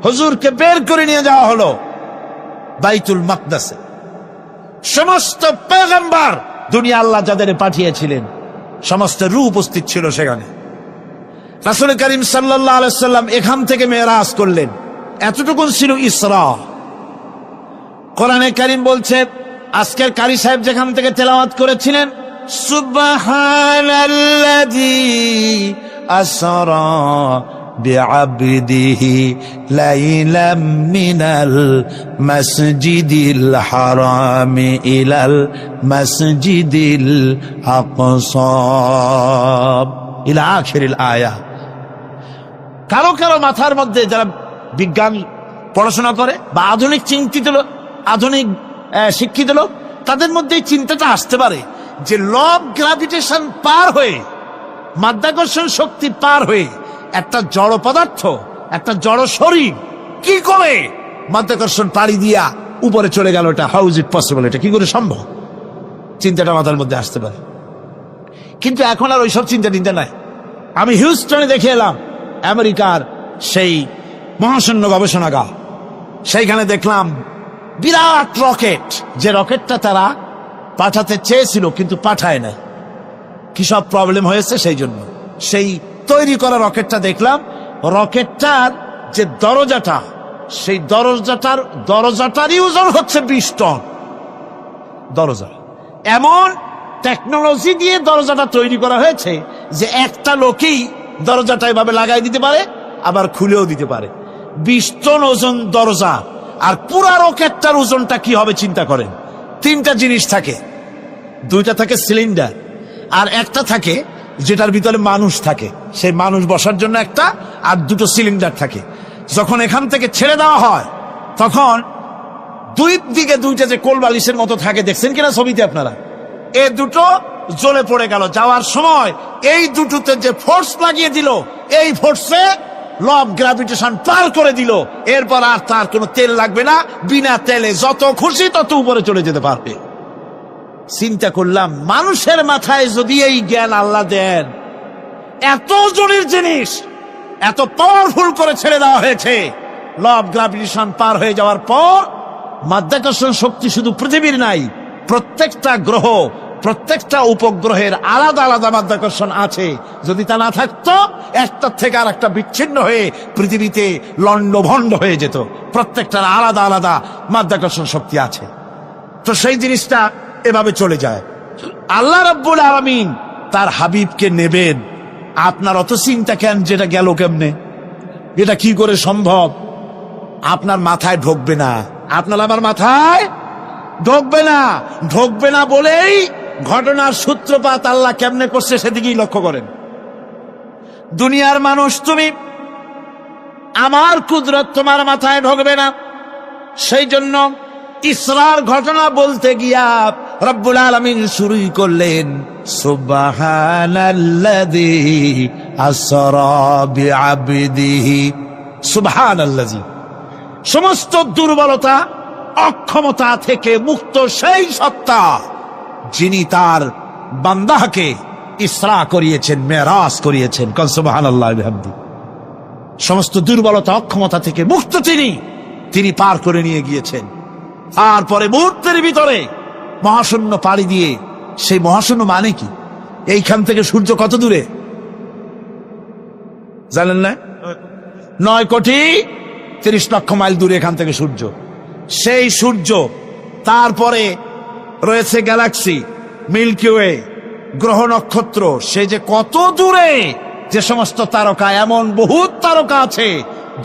হুজুরকে বের করে নিয়ে যাওয়া হলো বাইতুল মাকদাসে। সমস্ত পয়গম্বর দুনিয়া আল্লাহ যাদের পাঠিয়েছিলেন সমস্ত রূহ উপস্থিত ছিল সেখানে। রাসূল করিম সাল্লাল্লাহু আলাইহি সাল্লাম এখান থেকে মেরাজ করলেন। এতটুকু ছিল ইসরা। কোরআনে কারীম বলছে, আজকের কারি সাহেব যেখান থেকে তেলাওয়াত করেছিলেন, সুবহানাল্লাযী আসরা বিআবদিহি লাইলাম মিনাল মাসজিদিল হারামি ইলাল মাসজিদিল আকসা ইলা আখিরিল আয়া। কারো কারো মাথার মধ্যে যারা বিজ্ঞান পড়াশোনা করে বা আধুনিক চিন্তিত লোক, আধুনিক শিক্ষিত লোক, তাদের মধ্যে এই চিন্তাটা আসতে পারে যে ল অফ গ্রাভিটেশন পার হয়ে, মাধ্যাকর্ষণ শক্তি পার হয়ে একটা জড় পদার্থ, একটা জড় শরীর কি করে মাধ্যাকর্ষণ পাড়ি দিয়া উপরে চলে গেল, এটা হাউ ইজ ইট পসিবল, এটা কি করে সম্ভব? চিন্তাটা মাথার মধ্যে আসতে পারে। কিন্তু এখন আর ওইসব চিন্তা নাই। আমি হিউস্টনে দেখে এলাম আমেরিকার সেই মহাশূন্য গবেষণাগার। সেইখানে দেখলাম বিরাট রকেট, যে রকেটটা তারা পাঠাতে চেয়েছিল কিন্তু পাঠায় না। কি সব প্রবলেম হয়েছে সেই জন্য সেই তৈরি করা রকেটটা দেখলাম, রকেটটার যে দরজাটা, সেই দরজাটারই ওজন হচ্ছে 20 টন। দরজা এমন টেকনোলজি দিয়ে দরজাটা তৈরি করা হয়েছে যে একটা লোকই দরজাটা এভাবে লাগাই দিতে পারে, আবার খুলেও দিতে পারে। 20 টন ওজন দরজা। আর পুরা রকেটটার ওজনটা কি হবে চিন্তা করেন। 3টা জিনিস থাকে, 2টা থাকে সিলিন্ডার, আর একটা থাকে যেটার ভিতরে মানুষ থাকে, সেই মানুষ বসার জন্য একটা, আর 2টো সিলিন্ডার থাকে। যখন এখান থেকে ছেড়ে দেওয়া হয় তখন দুই দিকে 2টা যে কোল বালিশের মতো থাকে, দেখছেন কিনা ছবিতে আপনারা, এই 2টো জ্বলে পড়ে গেল। যাওয়ার সময় এই 2টোতে যে ফোর্স লাগিয়ে দিল, এই ফোর্সে ল অফ গ্রাভিটেশন পার করে দিল। এরপর আর তার কোনো তেল লাগবে না, বিনা তেলে যত খুশি তত উপরে চলে যেতে পারবে। চিন্তা করলাম, মানুষের মাথায় যদি এই জ্ঞান আল্লাহ দেন, এত জোরের জিনিস এত পাওয়ারফুল করে ছেড়ে দেওয়া হয়েছে, ল অফ গ্রাভিটেশন পার হয়ে যাওয়ার পর মাধ্যাকর্ষণ শক্তি শুধু পৃথিবীর নাই, প্রত্যেকটা গ্রহ, প্রত্যেকটা উপগ্রহের আলাদা আলাদা মাধ্যাকর্ষণ আছে। যদি তা না থাকতো, একটার থেকে আর একটা বিচ্ছিন্ন হয়ে পৃথিবীতে লন্ডভন্ড হয়ে যেত। প্রত্যেকটার আলাদা আলাদা মাধ্যাকর্ষণ শক্তি আছে। তো সেই জিনিসটা এভাবে চলে যায়। আল্লাহ রাব্বুল আলামিন তার হাবিবকে নেবেন, আপনার অত চিন্তা কেন? যেটা গেল কেমনে, এটা কি করে সম্ভব? আপনার মাথায় ঢুকবে না, আপনার আমার মাথায় ঢুকবে না বলেই ঘটনার সূত্রপাত আল্লাহ কেমনে করছে সেদিকেই লক্ষ্য করেন। দুনিয়ার মানুষ, তুমি আমার কুদরত তোমার মাথায় ঢুকবে না। সেই জন্য ইসরার ঘটনা বলতে গিয়া রব্বুল আলামিন শুরুই করলেন সুবহানাল্লাযী আসরা বিআবদিহি। সুবহানাল্লাযী, সমস্ত দুর্বলতা অক্ষমতা থেকে মুক্ত সেই সত্তা যিনি তার বান্দাকে ইসরা করিয়েছেন, মেরাজ করিয়েছেন। কল সুবহানাল্লাহি বিহামদিহি। সমস্ত দুর্বলতা অক্ষমতা থেকে মুক্ত তিনি পার করে নিয়ে গিয়েছেন। তারপরে মুহূর্তের ভিতরে মহাশূন্য পাড়ি দিয়ে, সেই মহাশূন্য মানে কি? এইখান থেকে সূর্য কত দূরে জানেন না? 9,30,00,000 মাইল দূরে এখান থেকে সূর্য। সেই সূর্য, তারপরে রয়েছে গ্যালাক্সি, মিল্কি ওয়ে, গ্রহ নক্ষত্র, সে যে কত দূরে, যে সমস্ত তারকা, এমন বহুত তারকা আছে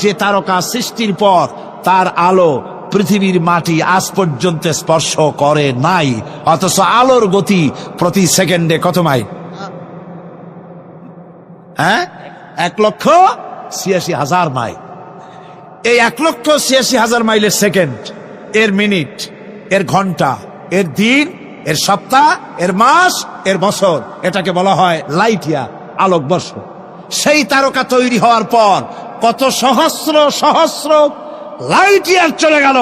যে তারকা সৃষ্টির পর তার আলো পৃথিবীর মাটি আজ পর্যন্ত স্পর্শ করে নাই। অথচ আলোর গতি প্রতি সেকেন্ডে কত মাইল? 1,86,000 মাইল। এই 1,86,000 মাইলের সেকেন্ড, এর মিনিট, এর ঘন্টা, এর দিন, এর সপ্তাহ, এর মাস, এর বছর, এটাকে বলা হয় লাইট ইয়ার, আলোকবর্ষ। সেই তারকা তৈরি হওয়ার পর কত সহস্র সহস্র লাইট ইয়ার চলে গেল,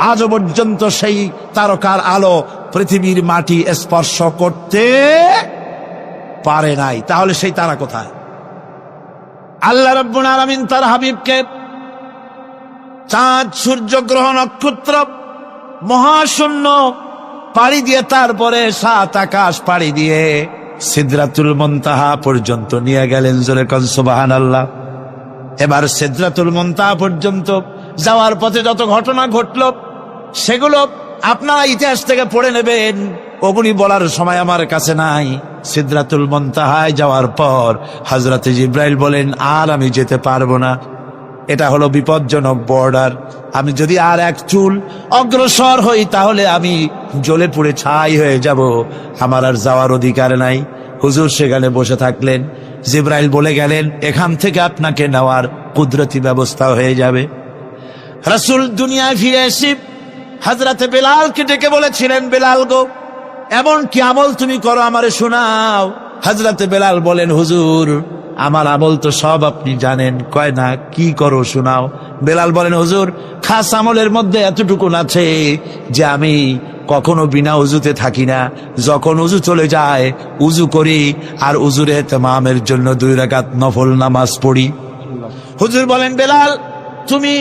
আজও পর্যন্ত সেই তারকার আলো পৃথিবীর মাটি স্পর্শ করতে পারে নাই। তাহলে সেই তারা কোথায়? আল্লাহ রাব্বুল আলামিন তার হাবিবকে চাঁদ, সূর্য, গ্রহ, নক্ষত্র, মহাশূন্য পাড়ি দিয়ে তারপরে 7 আকাশ পাড়ি দিয়ে সিদরাতুল মুনতাহা পর্যন্ত নিয়ে গেলেন। জোরে কোন সুবহানাল্লাহ। এবার সিদরাতুল মুনতাহা পর্যন্ত যাওয়ার পথে যত ঘটনা ঘটলো সেগুলো আপনারা ইতিহাস থেকে পড়ে নেবেন, ওগুলি বলার সময় আমার কাছে নাই। সিদরাতুল মুনতাহায় যাওয়ার পর হযরত জিবরাইল বলেন, আর আমি যেতে পারবো না, এটা হলো বিপজ্জনক বর্ডার। আমি যদি আর এক চুল অগ্রসর হই তাহলে আমি জ্বলে পুড়ে ছাই হয়ে যাব, আমার আর যাওয়ার অধিকার নাই। হুজুর সেখানে বসে থাকলেন। জিবরাইল বলে গেলেন, এখান থেকে আপনাকে নেওয়ার কুদরতি ব্যবস্থা হয়ে যাবে। রাসূল দুনিয়ায় ফিরে এসে হযরতে বেলালকে ডেকে বলেছিলেন, বেলাল গো, এমন কি আমল তুমি করো আমারে শোনাও। হযরতে বেলাল বলেন, হুজুর আমার আমল তো সব আপনি জানেন। কয় না, কি করো শোনাও। বেলাল বলেন, হুজুর খাস আমলের মধ্যে এতটুকু আছে যে আমি কখনো বিনা উজুতে থাকি না, যখন উজু চলে যায় উজু করি আর উজুর ইহতিমামের জন্য 2 রাকাত নফল নামাজ পড়ি। হুজুর বলেন, বেলাল তুমি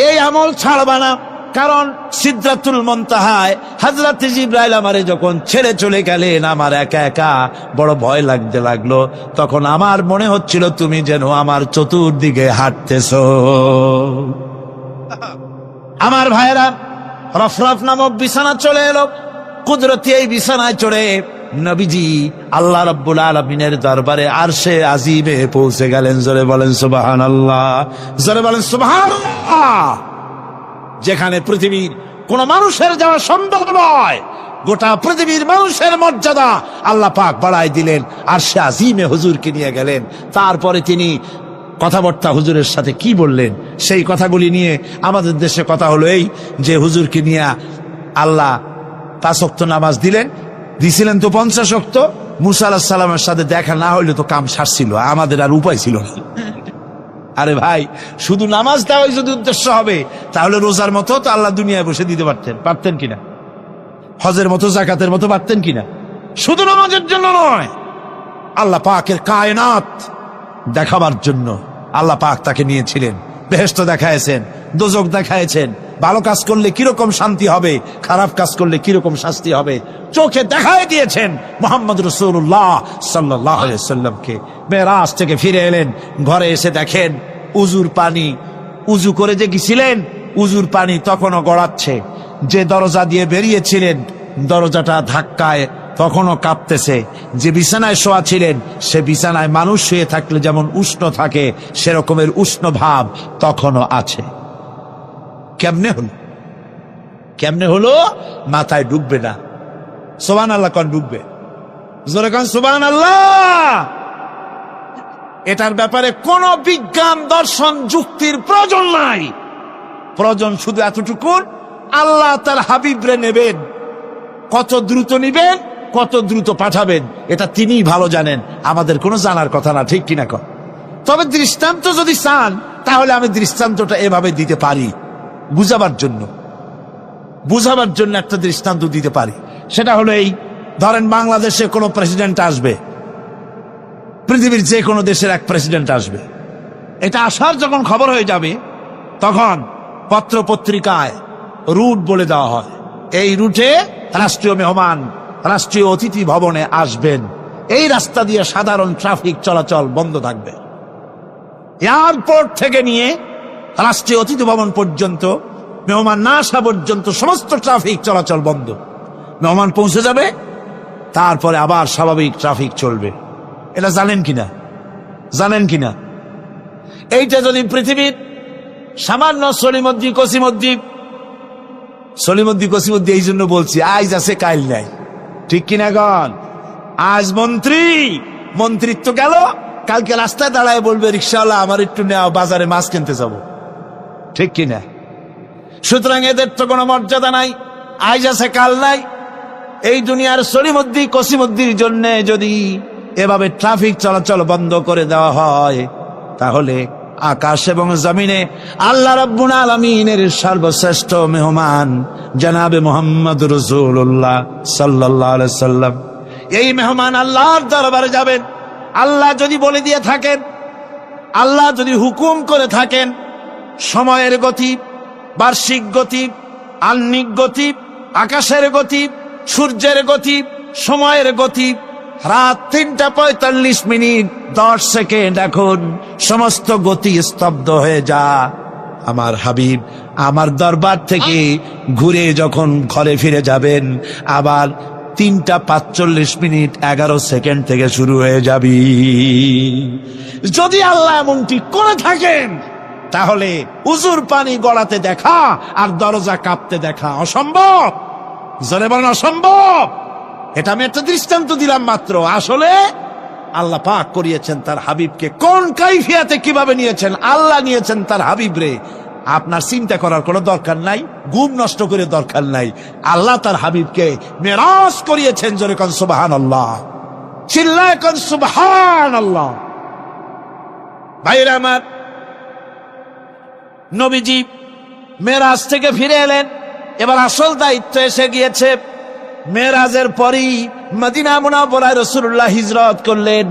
এই আমল ছাড়বা না, কারণ সিদরাতুল মুনতাহায় হযরত জিবরাইল আমারে যখন ছেড়ে চলে গেলেন আমার একা একা বড় ভয় লাগতে লাগলো। তখন আমার মনে হচ্ছিল তুমি যেন আমার চতুর্দিকে হাঁটতেছো। আমার ভাইয়েরা, রফরফ নামক বিছানা চলে এলো। কুদরতি এই বিছানায় চড়ে নবীজি আল্লাহ রাব্বুল আলামিনের দরবারে আরশে আজিমে পৌঁছে গেলেন। জোরে বলেন সুবহানাল্লাহ, জোরে বলেন সুবহানাল্লাহ। যেখানে পৃথিবীর কোন মানুষের যাওয়া সম্ভব নয়, গোটা পৃথিবীর মানুষের মর্যাদা আল্লাহ পাক বাড়াই দিলেন, আরশে আজিমে হুজুরকে নিয়ে গেলেন। তারপরে তিনি কথাবার্তা হুজুরের সাথে কি বললেন সেই কথাগুলি নিয়ে আমাদের দেশে কথা হলো এই যে হুজুরকে নিয়ে আল্লাহ 5 ওয়াক্ত নামাজ দিছিলেন তো 50 ওয়াক্ত। মুসা আলাইহিস সালামের সাথে দেখা না হইলে তো কাম সারছিল, আমাদের আর উপায় ছিল না। আরে ভাই, শুধু নামাজ দেওয়াই যদি উদ্দেশ্য হবে তাহলে রোজার মতো তো আল্লাহ দুনিয়ায় বসে দিতে পারতেন কিনা, হজের মতো জাকাতের মতো পারতেন কিনা। শুধু নামাজের জন্য নয়, আল্লাহ পাকের কায়নাত দেখাবার জন্য আল্লাহ পাক তাকে নিয়েছিলেন। বেহেশত দেখাইছেন, দোজখ দেখাইছেন, ভালো কাজ করলে কিরকম শান্তি হবে, খারাপ কাজ করলে কিরকম শাস্তি হবে চোখে দেখাই দিয়েছেন মুহাম্মদ রাসূলুল্লাহ সাল্লাল্লাহু আলাইহি ওয়াসাল্লামকে। মেরাজ থেকে ফিরে এলেন, ঘরে এসে দেখেন উজুর পানি, উজু করে যে গেছিলেন উজুর পানি তখনও গড়াচ্ছে। যে দরজা দিয়ে বেরিয়েছিলেন দরজাটা ধাক্কায় তখনও কাঁপতেছে। যে বিছানায় শোয়া ছিলেন সে বিছানায় মানুষ শুয়ে থাকলে যেমন উষ্ণ থাকে সেরকমের উষ্ণ ভাব তখনও আছে। কেমনে হলো মাথায় ঢুকবে না। সুবহানাল্লাহ কোন ঢুকবে, জোরে কোন সুবহানাল্লাহ। এটার ব্যাপারে কোন বিজ্ঞান দর্শন যুক্তির প্রয়োজন নাই, প্রয়োজন শুধু এতটুকু, আল্লাহ তার হাবিবরে নেবেন, কত দ্রুত নিবেন কত দ্রুত পাঠাবেন এটা তিনিই ভালো জানেন, আমাদের কোনো জানার কথা না, ঠিক কিনা কর। তবে দৃষ্টান্ত যদি চান তাহলে আমি দৃষ্টান্তটা এভাবে দিতে পারি, বুঝাবার জন্য একটা দৃষ্টান্ত দিতে পারি। সেটা হলো এই, ধরেন বাংলাদেশে কোনো প্রেসিডেন্ট আসবে, পৃথিবীর যে কোনো দেশের এক প্রেসিডেন্ট আসবে, এটা আসার যখন খবর হয়ে যাবে তখন পত্র পত্রিকায় রুট বলে দেওয়া হয়, এই রুটে রাষ্ট্রীয় মেহমান রাষ্ট্রীয় অতিথি ভবনে আসবেন, এই রাস্তা দিয়ে সাধারণ ট্রাফিক চলাচল বন্ধ থাকবে। এয়ারপোর্ট থেকে নিয়ে রাষ্ট্রীয় অতিথি ভবন পর্যন্ত মেহমান না আসা পর্যন্ত সমস্ত ট্রাফিক চলাচল বন্ধ। মেহমান পৌঁছে যাবে, তারপরে আবার স্বাভাবিক ট্রাফিক চলবে। এটা জানেন কিনা? এইটা যদি পৃথিবীর সামান্য সলিমদ্দি কসিমদ্দি এই জন্য বলছি, আজ আছে কাইল নাই, ঠিক কিনা গণ? আজ মন্ত্রিত্ব গেল, কালকে রাস্তায় দাঁড়ায় বলবে রিক্সাওয়ালা আমার একটু নেওয়া, বাজারে মাছ কিনতে যাব, ঠিক কিনা? সুতরাং এদের তো কোনো মর্যাদা নাই, আজ আছে কাল নাই। এই দুনিয়ার সলিমদ্দি কসিমদ্দির জন্য যদি এভাবে ট্রাফিক চলাচল বন্ধ করে দেওয়া হয় তাহলে আকাশ এবং জমিনে আল্লাহ রাব্বুল আলামিনের সর্বশ্রেষ্ঠ মেহমান জনাবে মুহাম্মদ রাসূলুল্লাহ সাল্লাল্লাহু আলাইহি সাল্লাম, এই মেহমান আল্লাহর দরবারে যাবেন। আল্লাহ যদি বলে দিয়ে থাকেন, আল্লাহ যদি হুকুম করে থাকেন, সময়ের গতি বার্ষিক গতি, আহ্নিক গতি, আকাশের গতি, সূর্যের গতি, সময়ের গতি। রাত 3:45 এখন সমস্ত গতি স্তব্ধ হয়ে যা। আমার হাবিব আমার দরবার থেকে ঘুরে যখন ঘরে ফিরে যাবেন, আবার 3:45 থেকে শুরু হয়ে যাবি। যদি আল্লাহ এমনটি করে থাকেন, তাহলে উজুর পানি গড়াতে দেখা আর দরজা কাঁপতে দেখা অসম্ভব। জোরে বলেন অসম্ভব। এটা আমি একটা দৃষ্টান্ত দিলাম মাত্র। আসলে আল্লাহ পাক করিয়েছেন তার হাবিবকে। কোন কাইফিয়াতে কিভাবে নিয়েছেন? আল্লাহ নিয়েছেন তার হাবিবরে। আপনার চিন্তা করার কোনো দরকার নাই, ঘুম নষ্ট করে দরকার নাই। আল্লাহ তার হাবিবকে মেরাজ করিয়েছেন। জোরে কোন সুবহানাল্লাহ, চিল্লায় কোন সুবহানাল্লাহ। ভাইরা আমার, নবীজি মেরাজ থেকে ফিরে এলেন। এবার আসল দায়িত্ব এসে গিয়েছে। মেরাজের পরই মদিনা মুনাওয়ারায় রাসূলুল্লাহ হিজরত করলেন।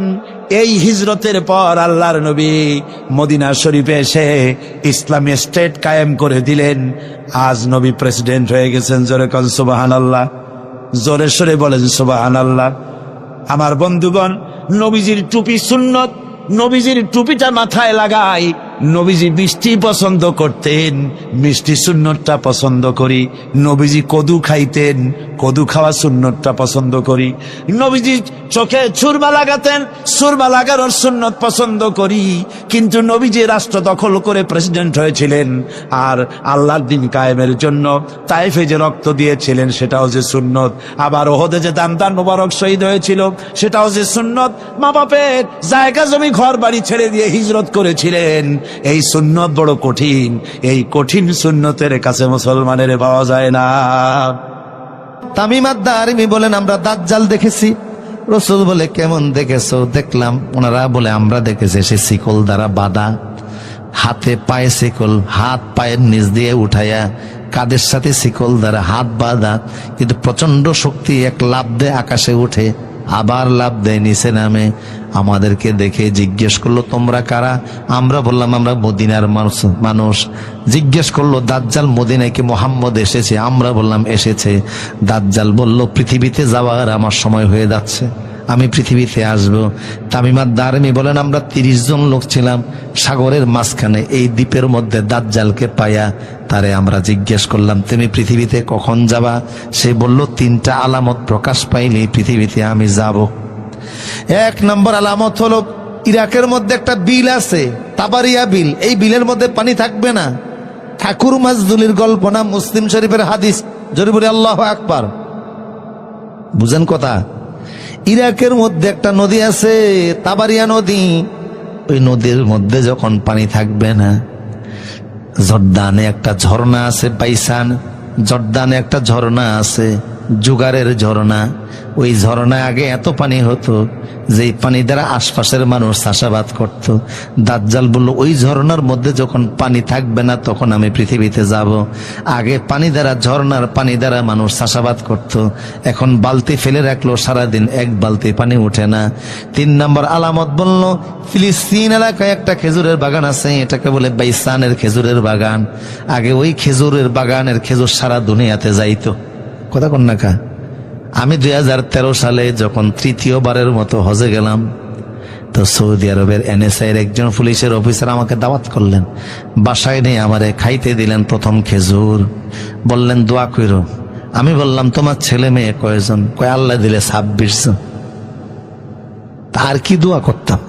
এই হিজরতের পর আল্লাহর নবী মদিনা শরীফে এসে ইসলামী স্টেট কায়েম করে দিলেন। আজ নবী প্রেসিডেন্ট হয়ে গেছেন। জোরে কোন সুবহানাল্লাহ, জোরে সরে বলেন সুবহানাল্লাহ। আমার বন্ধুগণ, নবীজির টুপি সুন্নত। নবীজির টুপিটা মাথায় লাগাই। নবীজি মিষ্টি পছন্দ করতেন, মিষ্টি সুন্নতটা পছন্দ করি। নবীজি কদু খাইতেন, কদু খাওয়া সুন্নতটা পছন্দ করি। নবীজি চোখে সুরমা লাগাতেন, সুরমা লাগানোর সুন্নত পছন্দ করি। কিন্তু নবীজি রাষ্ট্র দখল করে প্রেসিডেন্ট হয়েছিলেন, আর আল্লাহর দিন কায়েমের জন্য তায়েফে যে রক্ত দিয়েছিলেন সেটাও যে সুন্নত। আবার ওহদে যে দামদার মোবারক শহীদ হয়েছিল সেটাও যে সুন্নত। মা বাপের জায়গা জমি ঘর বাড়ি ছেড়ে দিয়ে হিজরত করেছিলেন। এই সুন্নত বড় কঠিন। এই কঠিন সুন্নতের কাছে মুসলমানের পাওয়া যায় না। তামিম আদ-দারিমি বলেন, আমরা দাজ্জাল দেখেছি। রাসূল বলে, কেমন দেখেছো? দেখলাম। ওনারা বলে, আমরা দেখেছি সে শিকল দ্বারা বাঁধা, হাতে পায়ে শিকল, হাত পায়ের নিচ দিয়ে উঠাইয়া, কাদের সাথে শিকল দ্বারা হাত বাঁধা, কিন্তু প্রচন্ড শক্তি, এক লাফ দেয় আকাশে উঠে, আবার লাফ দেয় নিচে নামে। আমাদেরকে দেখে জিজ্ঞেস করলো, তোমরা কারা? আমরা বললাম, আমরা মদিনার মানুষ। জিজ্ঞেস করলো, দাজ্জাল মদিনায় কি মুহাম্মদ এসেছে? আমরা বললাম এসেছে। দাজ্জাল বলল, পৃথিবীতে যাওয়ার আমার সময় হয়ে যাচ্ছে, আমি পৃথিবীতে আসব। তামিম আদ-দারিমি বলেন, আমরা 30 জন লোক ছিলাম সাগরের মাঝখানে। এই দ্বীপের মধ্যে দাজ্জালকে পাইয়া তারে আমরা জিজ্ঞেস করলাম, তুমি পৃথিবীতে কখন যাবা? সে বলল, 3টা আলামত প্রকাশ পাইলে পৃথিবীতে আমি যাব। 1 নম্বর আলামত হলো, ইরাকের মধ্যে একটা বিল আছে, তাবারিয়া বিল। এই বিলের মধ্যে পানি থাকবে না। ঠাকুর মাজদুলির গল্প না, মুসলিম শরীফের হাদিস। জোরে বলি আল্লাহু আকবার। বুঝেন কথা? ইরাকের মধ্যে একটা নদী আছে, তাবারিয়া নদী। ওই নদীর মধ্যে যখন পানি থাকবে না, জর্দানে একটা ঝর্ণা আছে, বাইসান জর্দানে একটা ঝর্ণা আছে, জুগারের ঝর্ণা। ওই ঝর্ণায় আগে এত পানি হতো যে পানি দ্বারা আশপাশের মানুষ চাষাবাদ করত। দাজ্জাল বলল, ওই ঝর্ণার মধ্যে যখন পানি থাকবে না তখন আমি পৃথিবীতে যাব। আগে পানি দ্বারা, ঝর্ণার পানি দ্বারা মানুষ চাষাবাদ করত, এখন বালতি ফেলে রাখলো, সারাদিন 1 বালতি পানি উঠে না। 3 নম্বর আলামত বলল, ফিলিস্তিন এলাকায় একটা খেজুরের বাগান আছে, এটাকে বলে বাইসানের খেজুরের বাগান। আগে ওই খেজুরের বাগানের খেজুর সারা দুনিয়াতে যাইতো। কথা কন না কা? আমি 2013 সালে যখন 3য়বারের মতো হজে গেলাম, তো সৌদি আরবের NSA এর একজন পুলিশের অফিসার আমাকে দাওয়াত করলেন, বাসায় নিয়ে আমারে খাইতে দিলেন প্রথম খেজুর। বললেন, দোয়া কইরো। আমি বললাম, তোমার ছেলে মেয়ে কয়জন? কয়, আল্লাহ দিলে 26 জন। আর কি দোয়া করতাম?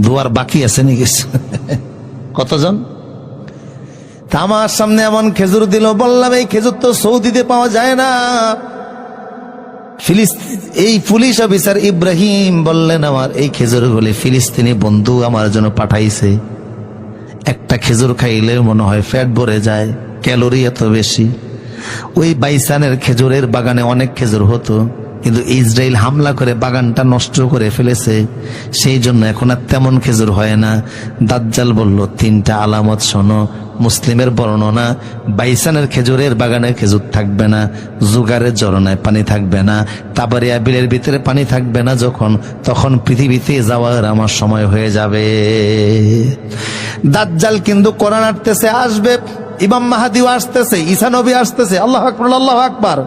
দোয়ার বাকি আছে নাকি? কতজন? আমার সামনে এমন খেজুর দিল, বললাম, এই খেজুর তো সৌদিতে পাওয়া যায় না। এই পুলিশ অফিসার ইব্রাহিম বললেন, আমার এই খেজুরগুলি ফিলিস্তিনি বন্ধু আমার জন্য পাঠাইছে। একটা খেজুর খাইলে মনে হয় পেট ভরে যায়, ক্যালোরি এত বেশি। ওই বাইসানের খেজুরের বাগানে অনেক খেজুর হতো, কিন্তু ইসরায়েল হামলা করে বাগানটা নষ্ট করে ফেলেছে, সেই জন্য এখন আর তেমন খেজুর হয় না। দাজ্জাল বলল, 3টা আলামত শোনো। মুসলিমের বর্ণনা, বাইসানের খেজুরের বাগানে খেজুর থাকবে না, জুগারের ঝর্ণায় পানি থাকবে না, তাবারিয়া বিলের ভিতরে পানি থাকবে না। যখন তখন পৃথিবীতে যাওয়ার আমার সময় হয়ে যাবে। দাজ্জাল কিন্তু কোরআন আটতেছে, আসবে। ইমাম মাহাদিও আসতেছে, ঈসা নবী আসতেছে। আল্লাহু আকবার, আল্লাহু আকবার।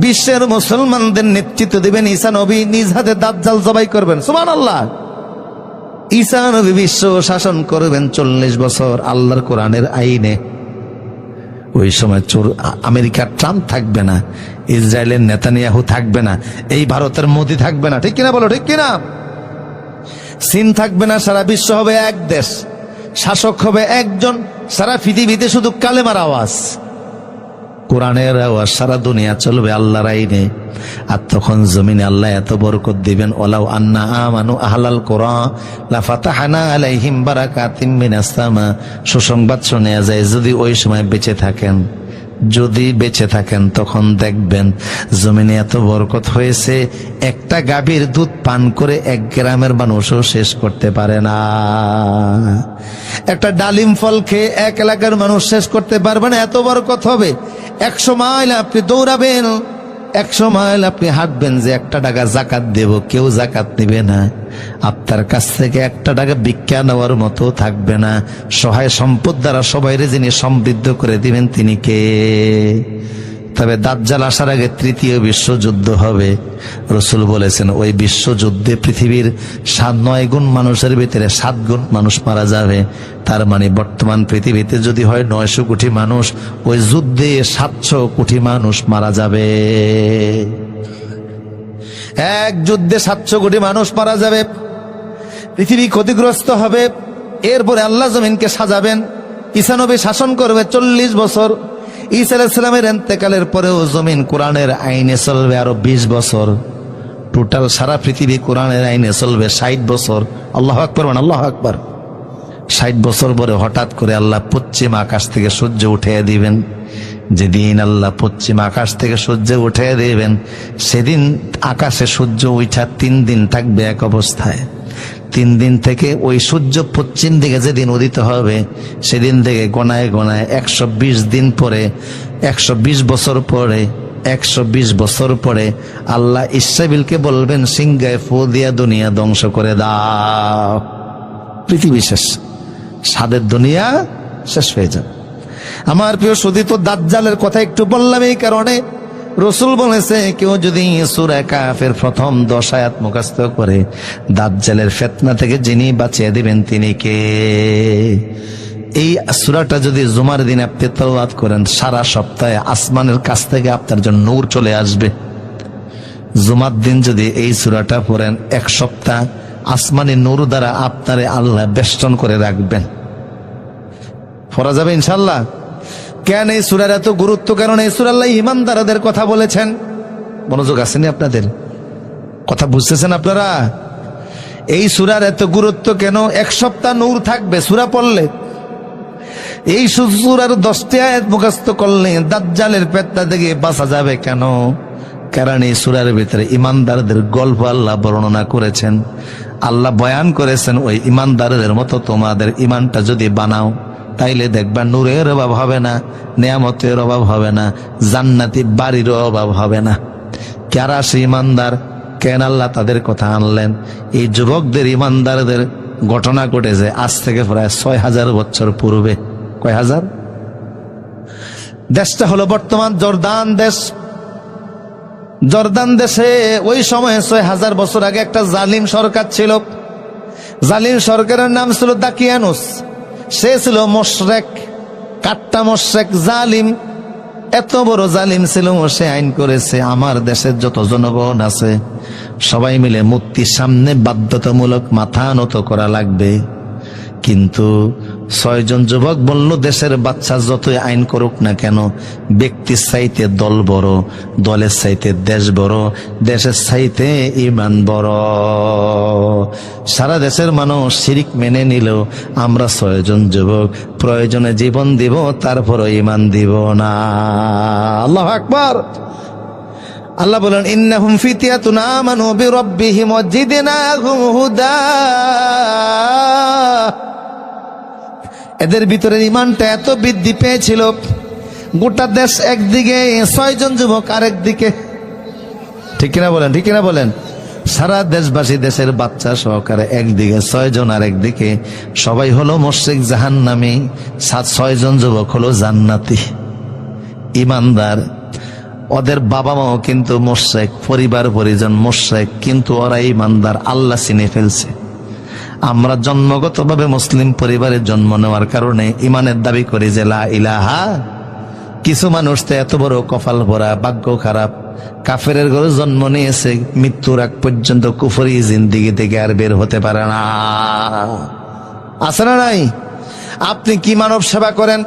বিশ্বের মুসলমানদের নেতৃত্ব দিবেন ঈসা নবী, নিজ হাতে দাজ্জাল জবাই করবেন। সুবহানাল্লাহ। ঈসা নবী বিশ্ব শাসন করবেন 40 বছর আল্লাহর কোরআনের আইনে। ওই সময় আমেরিকার ট্রাম্প থাকবে না, ইসরায়েলের নেতানিয়াহু থাকবে না, এই ভারতের মোদি থাকবে না। ঠিক কিনা বলো, ঠিক কিনা? চীন থাকবে না, সারা বিশ্ব হবে এক দেশ, শাসক হবে একজন, সারা পৃথিবীতে শুধু কালেমার আওয়াজ, কোরআনের আওয়াজ, সারা দুনিয়া চলবে আল্লাহর আইনে। আর তখন জমিনে আল্লাহ এত বরকত দিবেন, ওয়ালাউ আন্না আমানু আহলাল কুরআ লাফাতাহনা আলাইহিম বারাকাতিম মিনাস সামা। সুসংবাদ শোনা যায়, যদি ওই সময় বেঁচে থাকেন, যদি বেঁচে থাকেন তখন দেখবেন জমিনে এত বরকত হয়েছে, একটা গাভীর দুধ পান করে 1 গ্রামের মানুষও শেষ করতে পারে না। একটা ডালিম ফল খেয়ে 1 এলাকার মানুষ শেষ করতে পারবে না, এত বরকত হবে। 100 মাইল আপনি দৌড়াবেন, 100 মাইল আপনি হাঁটবেন, যে 1 টাকা জাকাত দেব, কেউ জাকাত নেবে না। আপনার কাছ থেকে 1 টাকা ভিক্ষা নেওয়ার মতো থাকবে না। সহায় সম্পদ দ্বারা সবাইরে যিনি সমৃদ্ধ করে দিবেন তিনি কে? তবে দাজ্জাল আসার আগে 3য় বিশ্বযুদ্ধ হবে। রাসূল বলেছেন ওই বিশ্বযুদ্ধে পৃথিবীর 9 গুণ মানুষের ভিতরে 7 গুণ মানুষ মারা যাবে। তার মানে বর্তমান পৃথিবীতে যদি হয় 900 কোটি মানুষ, ওই যুদ্ধে 700 কোটি মানুষ মারা যাবে। এক যুদ্ধে 700 কোটি মানুষ মারা যাবে, পৃথিবী ক্ষতিগ্রস্ত হবে। এরপরে আল্লাহ জমিনকে সাজাবেন, ঈসা নবী শাসন করবে 40 বছর। ঈসা আলাইহিস সালামের ইন্তেকালের পরেও জমিন কোরআনের আইনে চলবে আরো 20 বছর। টোটাল সারা পৃথিবী কোরআনের আইনে চলবে 60 বছর। আল্লাহু আকবার, আল্লাহু আকবার। 60 বছর পরে হঠাৎ করে আল্লাহ পশ্চিম আকাশ থেকে সূর্য উঠিয়ে দিবেন। যেদিন আল্লাহ পশ্চিম আকাশ থেকে সূর্য উঠিয়ে দিবেন, সেদিন আকাশে সূর্য উঠা 3 দিন থাকবে এক অবস্থায়। 3 দিন থেকে ওই সূর্য পশ্চিম দিকে যেদিন উদিত হবে, সেদিন থেকে গণায় গণায় 120 দিন পরে, 120 বছর পরে, 120 বছর পরে আল্লাহ ইসরাফিলকে বলবেন, সিংহায় ফু দিয়া দুনিয়া ধ্বংস করে দাও। পৃথিবী শেষ, সাদের দুনিয়া শেষ হয়ে যাবে। আমার প্রিয় সুধী, তো দাজ্জালের কথা একটু বললাম এই কারণে, রাসূল বলেছে কেউ যদি সূরা কাফের প্রথম 10 আয়াত মুখস্থ করে, দাজ্জালের ফিতনা থেকে যিনি বাঁচিয়ে দিবেন তিনি কে? এই সূরাটা যদি জুমার দিন আপনি তেলাওয়াত করেন, সারা সপ্তাহে আসমানের কাছ থেকে আপনার জন্য নূর চলে আসবে। জুমার দিন যদি এই সূরাটা পড়েন, 1 সপ্তাহ আসমানি নূর দ্বারা আপনারে আল্লাহ বেষ্টন করে রাখবেন। পড়া যাবে ইনশাআল্লাহ। কেন এই সূরার এত গুরুত্ব? কারণ এই সূরা আল্লাহ ঈমানদারদের কথা বলেছেন। মনোযোগ আসেনি আপনাদের? কথা বুঝতেছেন আপনারা? এই সূরার এত গুরুত্ব কেন? 1 সপ্তাহ নূর থাকবে সূরা পড়লে। এই সূরার 10টি আয়াত মুখস্থ করলে দাজ্জালের ফিতনা থেকে বাঁচা যাবে। কেন? কারণ এই সূরার ভিতরে ঈমানদারদের গল্প আল্লাহ বর্ণনা করেছেন। আল্লাহ বয়ান করেছেন, ওই ঈমানদারদের মতো তোমাদের ঈমানটা যদি বানাও, তাইলে দেখবা নূরের অভাব হবে না, নিয়ামতের অভাব হবে না, জান্নাতি বাড়ির অভাব হবে না। কারা সে ঈমানদার? কেন আল্লাহ তাদের কথা আনলেন? এই যুবকদের, ঈমানদারদের ঘটনা ঘটেছে আজ থেকে প্রায় 6000 বছর পূর্বে। কয় হাজার? দেশটা হলো বর্তমান জর্দান দেশ। জর্দান দেশে ওই সময় 6000 বছর আগে একটা জালিম সরকার ছিল। জালিম সরকারের নাম ছিল দাকিয়ানুস। সে ছিল মুশরিক, কাট্টা মুশরিক, জালিম। এত বড় জালিম ছিল, সে আইন করেছে আমার দেশের যত জনগণ আছে সবাই মিলে মূর্তির সামনে বাধ্যতামূলক মাথা নত করা লাগবে। কিন্তু 6 জন যুবক বলল, দেশের বাচ্চা যতই আইন করুক না কেন, ব্যক্তির চাইতে দল বড়, দলের চাইতে দেশ বড়, দেশের চাইতে ঈমান বড়। সারা দেশের মানুষ শিরিক মেনে নিলেও আমরা 6 জন যুবক প্রয়োজনে জীবন দিব, তারপরও ঈমান দিব না। আল্লাহু আকবার। আল্লাহ বলেন, ইন্নাহুম ফিতয়াতুন আমানু বিরাব্বিহিম ওয়াজিদনাহুম হুদা। এদের ভিতরে ঈমানটা এত বৃদ্ধি পেয়েছিল, গোটা দেশ একদিকে, 6 জন যুবক আরেক দিকে। ঠিক কিনা বলেন? ঠিক কিনা বলেন? সারা দেশবাসী, দেশের বাচ্চা সহকারে একদিকে 6 জন, আর একদিকে সবাই হলো মুশরিক জাহান্নামী, 6 জন যুবক হলো জান্নাতি ইমানদার। ওদের বাবা মাও কিন্তু মুশরিক, পরিবার পরিজন মুশরিক, কিন্তু ওরা ইমানদার, আল্লাহ চিনে ফেলছে। আমরা জন্মগতভাবে মুসলিম পরিবারে জন্ম নেওয়ার কারণে ইমানের দাবি করি যে লা ইলাহা। কিছু মানুষ তো এত বড় কপাল ভরা, ভাগ্য খারাপ, কাফেরের ঘরে জন্ম নিয়েছে, মৃত্যুর আগ পর্যন্ত কুফরি জিন্দিগি থেকে আর বের হতে পারে না। আছে না নাই? আপনি কি মানব সেবা করেন?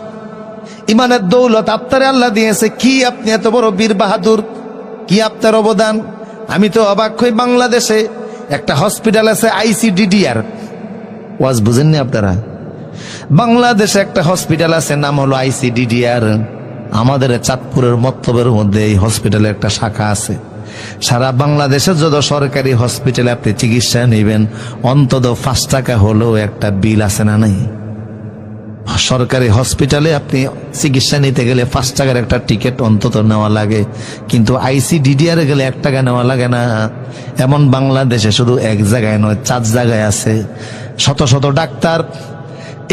ইমানের দৌলত আপনারে আল্লাহ দিয়েছে, কি আপনি এত বড় বীর বাহাদুর, কি আপনার অবদান? আমি তো অবাক হই, বাংলাদেশে একটা হসপিটাল আছে ICDDR, ওয়াজ বুঝেননি আপনারা? বাংলাদেশে একটা হসপিটাল আছে, নাম হলো ICDDR। আমাদের চাঁদপুরের মত্তবের মধ্যে এই হসপিটালের একটা শাখা আছে। সারা বাংলাদেশে যত সরকারি হসপিটালে আপনি চিকিৎসা নেবেন, অন্তত 5 টাকা হলেও একটা বিল আছে না নাই? সরকারি হসপিটালে আপনি চিকিৎসা নিতে গেলে 5 টাকার একটা টিকিট অন্তত নেওয়া লাগে, কিন্তু ICDDR গেলে 1 টাকা নেওয়া লাগে না। এমন বাংলাদেশে শুধু এক জায়গায় নয়, 4 জায়গায় আছে। শত শত ডাক্তার,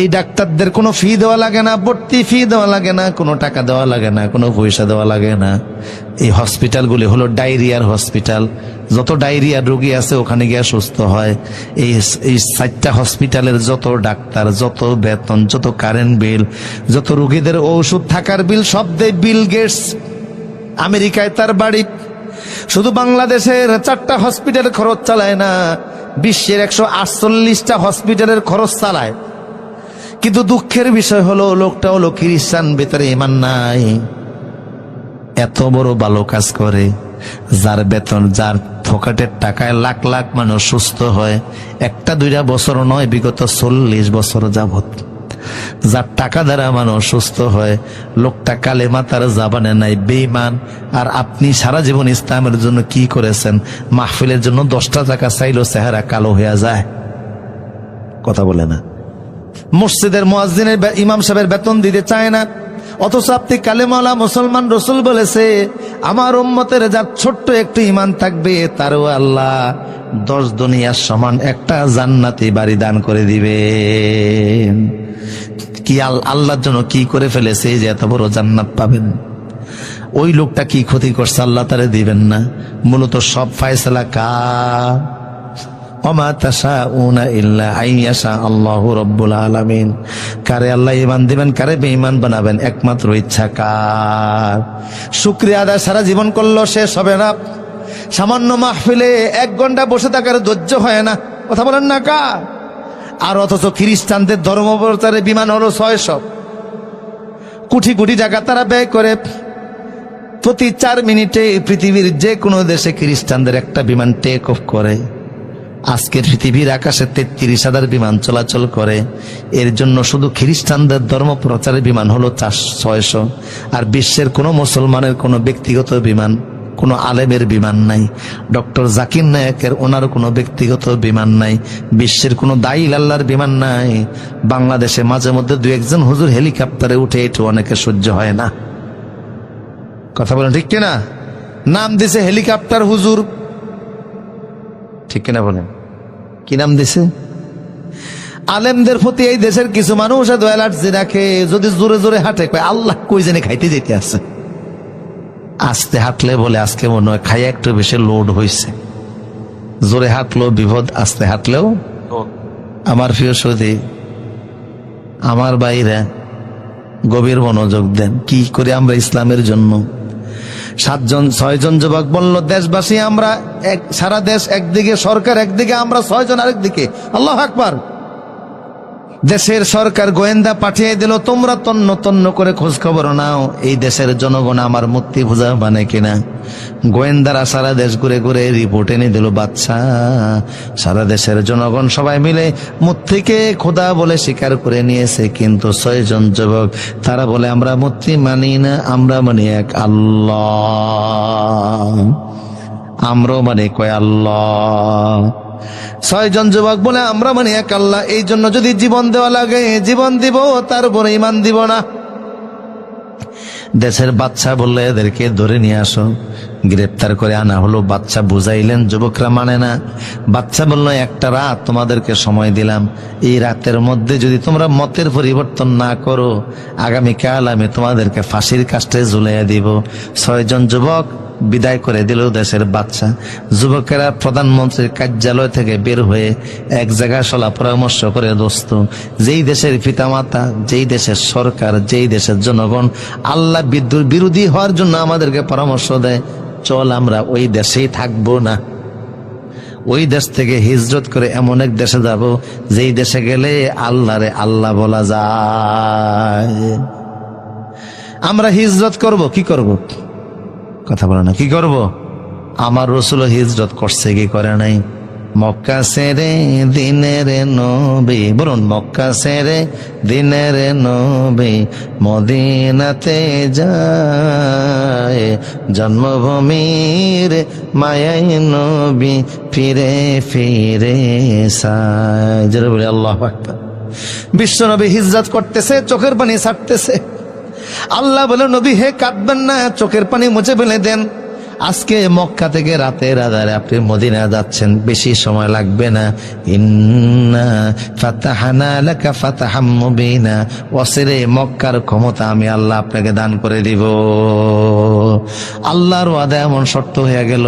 এই ডাক্তারদের কোনো ফি দেওয়া লাগে না, ভর্তি ফি দেওয়া লাগে না, কোনো টাকা দেওয়া লাগে না, কোনো পয়সা দেওয়া লাগে না। এই হসপিটালগুলি হলো ডায়রিয়ার হসপিটাল, যত ডায়রিয়ার রোগী আছে ওখানে গিয়ে সুস্থ হয়। এই 4টা হসপিটালের যত ডাক্তার, যত বেতন, যত কারেন্ট বিল, যত রোগীদের ঔষধ, থাকার বিল, সব দেয় বিল গেটস। আমেরিকায় তার বাড়ি। শুধু বাংলাদেশের 4টা হসপিটালের খরচ চালায় না, বিশ্বের 148টা হসপিটালের খরচ চালায়। কিন্তু দুঃখের বিষয় হলো, লোকটা হলো খ্রিস্টান, ভেতরে ঈমান নাই। এত বড় ভালো কাজ করে, যার বেতন, যার ফোকাটের টাকায় লাখ লাখ মানুষ সুস্থ হয়, 1-2 বছর নয়, বিগত 40 বছর যাবত যার টাকা দ্বারা মানুষ সুস্থ হয়, লোকটা কালেমা তার জাবানে নাই, বেঈমান। আর আপনি সারা জীবন ইসলামের জন্য কি করেছেন? মাহফিলের জন্য 10টা টাকা চাইলেও চেহারা কালো হয়ে যায়। কথা বলে না? মসজিদের মুয়াজ্জিনের, ইমাম সাহেবের বেতন দিতে চায় না, অথচ আপনি কালেমাওয়ালা মুসলমান। রসুল বলেছে, আমার উম্মতের যার ছোট্ট একটু ইমান থাকবে, তারও আল্লাহ 10 দুনিয়ার সমান একটা জান্নাতি বাড়ি দান করে দিবেন। কি আল্লাহর জন্য কি করে ফেলেছে যে এত বড় জান্নাত পাবেন? ওই লোকটা কি ক্ষতি করছে আল্লাহ তারে দিবেন না? মূলত সব ফায়সালা কার? ওমা তাশাউনা ইল্লা আইয়াশা আল্লাহু রাব্বুল আলামিন। কারে আল্লাহ ঈমান দিবেন, কারে বেঈমান বানাবেন, একমাত্র ইচ্ছা কার। শুকরিয়া আদায় সারা জীবন করলো, শেষ হবে না। সামান্য মাহফিলে 1 ঘন্টা বসে থাকার ধৈর্য হয় না। কথা বলেন না কা? আর অথচ খ্রিস্টানদের ধর্ম প্রচারে বিমান হলো 600। কোটি কোটি টাকা তারা ব্যয় করে। প্রতি 4 মিনিটে পৃথিবীর যে কোনো দেশে খ্রিস্টানদের একটা বিমান টেক অফ করে। আজকের পৃথিবীর আকাশে 33,000 বিমান চলাচল করে। এর জন্য শুধু খ্রিস্টানদের ধর্ম প্রচারের বিমান হলো 600। আর বিশ্বের কোনো মুসলমানের কোনো ব্যক্তিগত বিমান, কোনো আলেমের বিমান নাই। ডক্টর জাকির নায়েকের, ওনার কোনো ব্যক্তিগত বিমান নাই। বিশ্বের কোনো দায়ী আল্লাহর বিমান নাই। বাংলাদেশে মাঝে মধ্যে 2-1 হুজুর হেলিকপ্টারে উঠে, এটু অনেকে সহ্য হয় না। কথা বলেন ঠিক কিনা? নাম দিছে হেলিকপ্টার হুজুর, ঠিক কিনা বলেন? কি নাম দিছে? আলেমদের প্রতি এই দেশের কিছু মানুষ এত অ্যালার্জি রাখে, যদি জোরে জোরে হাঁটে কয় আল্লাহ কই জানি খাইতে যেতে আছে। আস্তে হাঁটলে বলে আজকে মনে হয় খাইয়া একটু বেশি লোড হয়েছে। জোরে হাঁটলেও বিপদ, আস্তে হাঁটলেও। আমার প্রিয় সৌদি, আমার বাইরে গভীর মনোযোগ দেন। কি করে আমরা ইসলামের জন্য 6 জন যুবক বলল, দেশবাসী আমরা সারা দেশ একদিকে, সরকার একদিকে, আমরা 6 জন আরেকদিকে। আল্লাহু আকবার। দেশের সরকার গোয়েন্দা পাঠিয়ে দিল, তোমরা তন্ন তন্ন করে খোঁজ খবর নাও এই দেশের জনগণ আমার মূর্তি পূজা মানে কিনা। গোয়েন্দারা সারা দেশ ঘুরে ঘুরে রিপোর্ট এনে দিল, বাচ্চা সারা দেশের জনগণ সবাই মিলে মূর্তিকে খোদা বলে স্বীকার করে নিয়েছে, কিন্তু 6 জন যুবক তারা বলে আমরা মূর্তি মানি না, আমরা মানি এক আল্লাহ। আমরাও মানে কয় আল্লাহ। 6 জন যুবক বলে আমরা মানে এক আল্লাহ, এই জন্য যদি জীবন দেওয়া লাগে জীবন দিব, তারপরে ইমান দিব না। দেশের বাচ্চা বললে এদেরকে ধরে নিয়ে আসো। গ্রেপ্তার করে আনা হলো। বাচ্চা বুঝাইলেন, যুবকরা মানে না। বাচ্চা বলল, একটা রাত তোমাদেরকে সময় দিলাম, এই রাতের মধ্যে যদি তোমরা মতের পরিবর্তন না করো, আগামীকাল আমি তোমাদেরকে ফাঁসির কাস্টে ঝুলাইয়া দিব। 6 জন যুবক বিদায় করে দিল দেশের বাচ্চা। যুবকেরা প্রধানমন্ত্রীর কার্যালয় থেকে বের হয়ে এক জায়গায় সলা পরামর্শ করে, দোস্ত, যেই দেশের পিতামাতা, যেই দেশের সরকার, যেই দেশের জনগণ আল্লাহ বিরোধী হওয়ার জন্য আমাদেরকে পরামর্শ দেয়, চল আমরা ওই দেশেই থাকবো না, ওই দেশ থেকে হিজরত করে এমন এক দেশে যাব যেই দেশে গেলে আল্লাহরে আল্লাহ বলা যায়। আমরা হিজরত করব। কি করব? কথা বলো না, কি করব? আমার রাসূল হিজরত করছে কি করে নাই? মক্কা ছেড়ে দিনের নবী, বলুন, মক্কা ছেড়ে দিনের নবী মদিনাতে যায়, জন্মভূমির মায়াই নবী ফিরে ফিরে সায়। যারা বলে আল্লাহু আকবার। বিশ্ব নবী হিজরত করতেছে, চোখের পানি ছাড়তেছে। আল্লাহ বলে, নবী হে কাঁদবেন না, চোখের পানি মুছে ফেলে দেন। আজকে মক্কা থেকে রাতের আধারে আপনি মদিনা যাচ্ছেন, বেশি সময় লাগবে না। ইন্না ফাতাহানা লাকা ফাতাহাম মুবিনা, ওয়াসিরে মক্কার ক্ষমতা আমি আল্লাহ আপনাকে দান করে দিব। আল্লাহর ওয়াদা এমন শর্ত হয়ে গেল।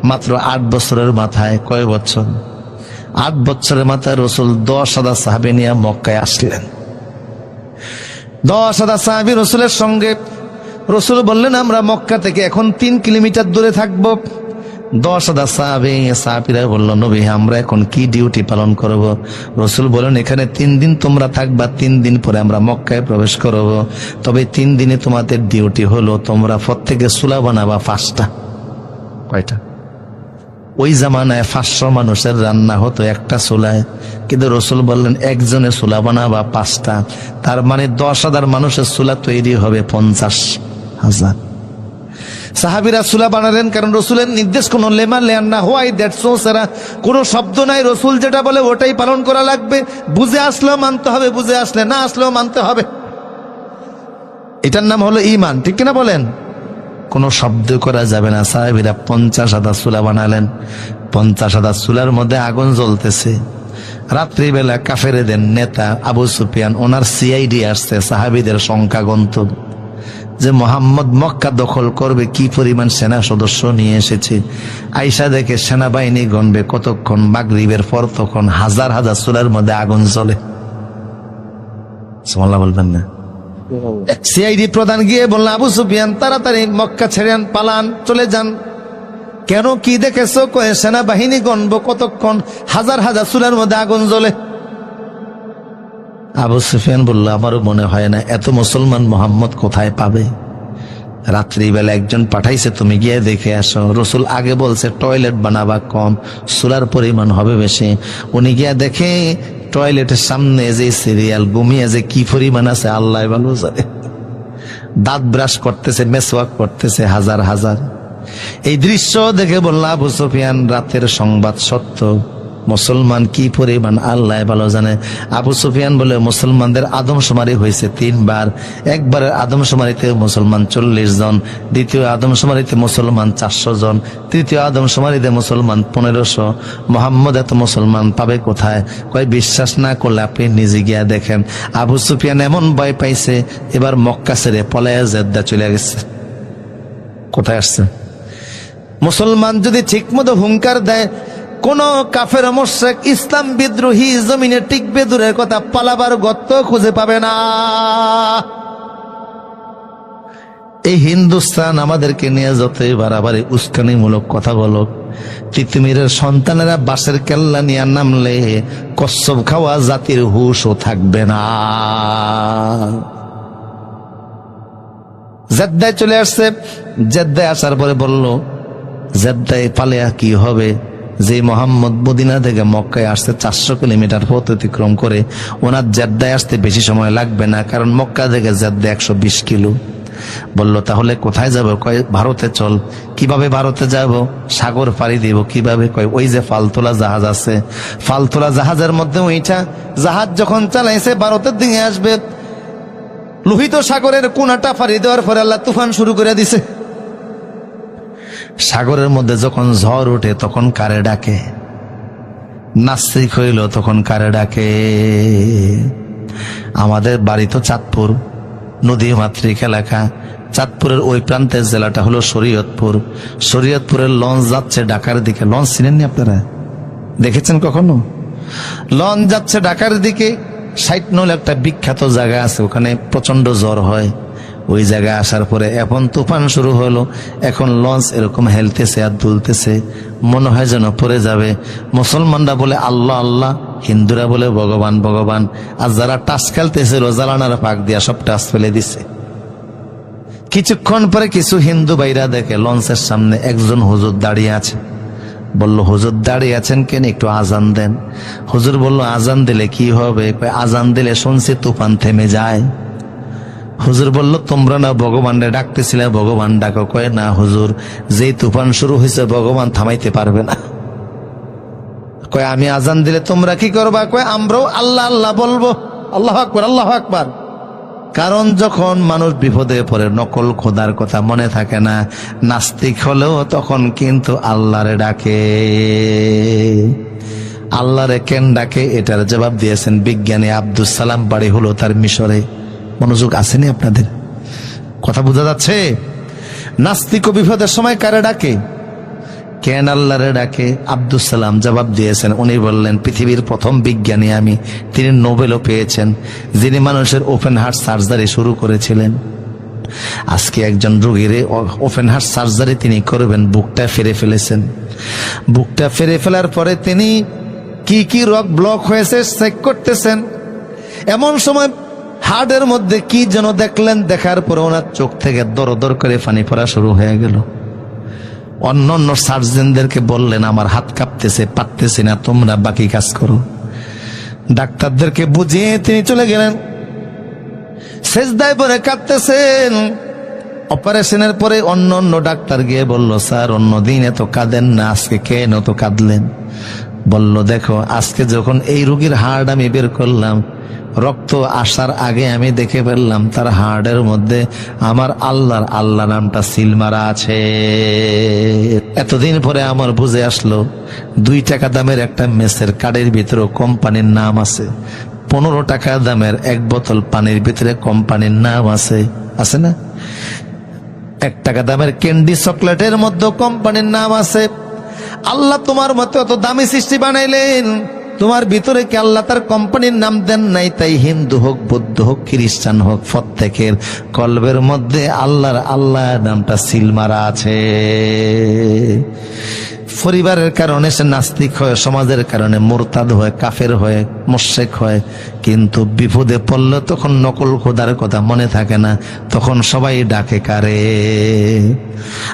মাত্র 8 বছরের মাথায়, কয় বছর? 8 বছরের মাথায় রাসূল 10,000 সাহাবী নিয়ে মক্কায় আসলেন। 10,000 সাহাবী রাসূলের সঙ্গে। রাসূল বললেন, আমরা মক্কা থেকে এখন 3 কিলোমিটার দূরে থাকবো। 10,000 সাহাবীরা বলল, নবী আমরা এখন কি ডিউটি পালন করব? রাসূল বলেন, এখানে 3 দিন তোমরা থাকবা, 3 দিন পরে আমরা মক্কায় প্রবেশ করব। তবে 3 দিনে তোমাদের ডিউটি হলো, তোমরা প্রত্যেকে চুলা বানাবা 5টা। কয়টা? ওই জামানায় 500 মানুষের রান্না হতো একটা চুলায়, কিন্তু রাসূল বললেন একজনে চুলা বানাবা 5টা। তার মানে 10,000 মানুষের চুলা তৈরি হবে 50,000। সাহাবীরা চুলা বানালেন, কারণ রাসূলের নির্দেশ কোন লেমা লেয়ান্না হোয়াই দ্যাট সো সারা, কোনো শব্দ নাই। রাসূল যেটা বলে ওটাই পালন করা লাগবে। বুঝে আসলেও মানতে হবে, বুঝে আসলে না আসলেও মানতে হবে। এটার নাম হলো ঈমান, ঠিক কিনা বলেন? কোনো শব্দ করা যাবে না। সাহাবীরা 50,000 চুলা বানালেন। 50,000 চুলার মধ্যে আগুন জ্বলতেছে। রাত্রিবেলা কাফেরদের নেতা আবু সুফিয়ান, ওনার সিআইডি আসছে সাহাবীদের সংখ্যা গণত, যে মোহাম্মদ মক্কা দখল করবে, কি পরিমাণ সেনা সদস্য নিয়ে এসেছে। আইসা দেখে সেনাবাহিনী গণবে কতক্ষণ, মাগরিবের পর তখন 1000 চুলার মধ্যে আগুন জ্বলে। সুবহানাল্লাহ বলবেন না? সিআইডি প্রধান গিয়ে বলল, আবু সুফিয়ান তাড়াতাড়ি মক্কা ছেড়েন, পালান, চলে যান। কেন, কি দেখেছো? কয়ে সেনাবাহিনী গণবো কতক্ষণ, 1000 চুলার মধ্যে আগুন জ্বলে। আবু সুফিয়ান বলল, আমারও মনে হয় না, এত মুসলমান মোহাম্মদ কোথায় পাবে? রাত্রিবেলা একজন পাঠাইছে, তুমি গিয়ে দেখে আসো। রাসূল আগে বলছে টয়লেট বানাবা কম, চুলার পরিমাণ হবে বেশি। উনি গিয়া দেখে টয়লেটের সামনে যে সিরিয়াল ঘুমিয়ে যে কি পরিমাণ আছে আল্লাহ ভালো জানে। দাঁত ব্রাশ করতেছে, মেসওয়াক করতেছে 1000। এই দৃশ্য দেখে বলল আবু সুফিয়ান, রাতের সংবাদ সত্য, মুসলমান কি পরিমাণ আল্লাহ ভালো জানে। আবু সুফিয়ান বলে, মুসলমানদের আদমশুমারি হয়েছে 3 বার। একবারের আদমশুমারিতে মুসলমান 40 জন, দ্বিতীয় আদমশুমারিতে মুসলমান 400 জন, তৃতীয় আদমশুমারিতে মুসলমান 1500। মোহাম্মদ এত মুসলমান পাবে কোথায়? কয়, বিশ্বাস না করলে আপনি নিজে গিয়া দেখেন। আবু সুফিয়ান এমন ভয় পাইছে, এবার মক্কা ছেড়ে পলায়া জেদ্দা চলে গেছে। কোথায় আসছে? মুসলমান যদি ঠিক মতো হুঙ্কার দেয়, কোন কাফের মুশরিক ইসলাম বিদ্রোহী জমিনে টিকবে দূরের কথা, পালাবার গর্ত খুঁজে পাবে না। এই হিন্দুস্তান আমাদেরকে নিয়ে যতই বাড়াবাড়ি উস্কানিমূলক কথা বলো, তিতুমিরের সন্তানেরা বাঁশের কেল্লা নিয়ে নামলে কচ্ছপ খাওয়া জাতির হুশও থাকবে না। জেদ্দায় চলে আসছে। জেদ্দায় আসার পরে বলল, জেদ্দায় পালিয়া কি হবে? যে মোহাম্মদ মদিনা থেকে মক্কায় আসতে 400 কিলোমিটার পথ অতিক্রম করে, ওনার জেদ্দায় আসতে বেশি সময় লাগবে না, কারণ মক্কা থেকে জেদ্দা 120 কিলো। বলল, তাহলে কোথায় যাব? কয়, ভারতে চল। কিভাবে ভারতে যাব? সাগর পাড়ি দিব। কিভাবে? কয়, ওই যে ফালতোলা জাহাজ আছে, ফালতোলা জাহাজের মধ্যে ওইটা, জাহাজ যখন চালাইছে ভারতের দিকে আসবে, লোহিত সাগরের কোনাটা পাড়ি দেওয়ার পরে আল্লাহ তুফান শুরু করে দিছে। সাগরের মধ্যে যখন ঝড় ওঠে তখন কারে ডাকে? নাস্তিক হইল তখন কারে ডাকে? আমাদের বাড়ি তো চাঁদপুর, নদী মাতৃক এলাকা। চাঁদপুরের ওই প্রান্তের জেলাটা হলো শরীয়তপুর। শরীয়তপুরের লঞ্চ যাচ্ছে ঢাকার দিকে। লঞ্চ চিনেননি আপনারা? দেখেছেন কখনো? লঞ্চ যাচ্ছে ঢাকার দিকে। 60 নল একটা বিখ্যাত জায়গা আছে, ওখানে প্রচন্ড জ্বর হয়। ওই জায়গায় আসার পরে এখন তুফান শুরু হলো। এখন লঞ্চ এরকম হেলতেছে আর দুলতেছে, মনে হয় যেন পড়ে যাবে। মুসলমানরা বলে আল্লাহ আল্লাহ, হিন্দুরা বলে ভগবান ভগবান। আর যারা টাস খেলতেছিল জ্বালানার পাক দিয়া সব টাস ফেলে দিছে। কিছুক্ষণ পরে কিছু হিন্দু ভাইরা দেখে লঞ্চের সামনে একজন হুজুর দাঁড়িয়ে আছে। বলল, হুজুর দাঁড়িয়ে আছেন কেন? একটু আজান দেন। হুজুর বলল, আজান দিলে কি হবে? আজান দিলে শুনছি তুফান থেমে যায়। হুজুর বলল, তোমরা না ভগবানরে ডাকতেছিলে, ভগবান ডাকো। কয়, না হুজুর, যেই তুফান শুরু হয়েছে ভগবান থামাইতে পারবে না। কয়, আমি আজান দিলে তোমরা কি করবা? কয়, আমরাও আল্লাহ আল্লাহ বলবো। আল্লাহু আকবার, আল্লাহু আকবার। কারণ যখন মানুষ বিপদে পড়ে নকল খোদার কথা মনে থাকে না, নাস্তিক হলেও তখন কিন্তু আল্লাহরে ডাকে। আল্লাহরে কেন ডাকে? এটার জবাব দিয়েছেন বিজ্ঞানী আব্দুস সালাম। বাড়ি হলো তার মিশরে। মনোযোগ আসেনি আপনাদের? কথা বোঝা যাচ্ছে? নাস্তিক বিপদের সময় কারে ডাকে? কেন আল্লাহরে ডাকে? আব্দুস সালাম জবাব দিয়েছেন। উনি বললেন, পৃথিবীর প্রথম বিজ্ঞানী আমি। তিনি নোবেলও পেয়েছেন, যিনি মানুষের ওপেন হার্ট সার্জারি শুরু করেছিলেন। আজকে একজন রোগীর ওপেন হার্ট সার্জারি তিনি করবেন, বুকটা ফেরে ফেলেছেন। বুকটা ফেরে ফেলার পরে তিনি কি কি রোগ ব্লক হয়েছে চেক করতেছেন। এমন সময় হার্টের মধ্যে কি যেন দেখলেন। দেখার পরে ওনার চোখ থেকে দর দর করে পানি পড়া শুরু হয়ে গেল। অন্য অন্য সার্জনদেরকে বললেন, আমার হাত কাঁপতেছে, পারতেছি না, তোমরা বাকি কাজ করো। ডাক্তারদেরকে বুঝিয়ে তিনি চলে গেলেন। সেজদায় পরে কাঁদতেছেন। অপারেশনের পরে অন্য অন্য ডাক্তার গিয়ে বলল, স্যার অন্যদিন এত কাঁদেন না, আজকে কেন তো কাঁদলেন? বলল, দেখো, আজকে যখন এই রোগীর হার্ট আমি বের করলাম, রক্ত আসার আগে আমি দেখে ফেললাম তার হার্টের মধ্যে আমার আল্লাহর আল্লাহ নামটা সিল মারা আছে। এতদিন পরে আমার বুঝে আসলো 2 টাকা দামের একটা মেসের কার্ডের ভিতরে কোম্পানির নাম আছে, 15 টাকা দামের 1 বোতল পানির ভিতরে কোম্পানির নাম আছে। আছে না? 1 টাকা দামের ক্যান্ডি চকলেটের মধ্যে কোম্পানির নাম আছে। আল্লাহ তোমার মতো এত দামি সৃষ্টি বানাইলেন, তোমার ভিতরে কি আল্লাহ তার কোম্পানির নাম দেন নাই? তাই হিন্দু হোক, বৌদ্ধ হোক, খ্রিস্টান হোক, প্রত্যেকের কলবের মধ্যে আল্লাহর আল্লাহ নামটা সিল মারা আছে। পরিবারের কারণে সে নাস্তিক হয়, সমাজের কারণে মুরতাদ হয়, কাফের হয়, মুশরিক হয়, কিন্তু বিপদে পড়লে তখন নকল খোদার কথা মনে থাকে না, তখন সবাই ডাকে কারে?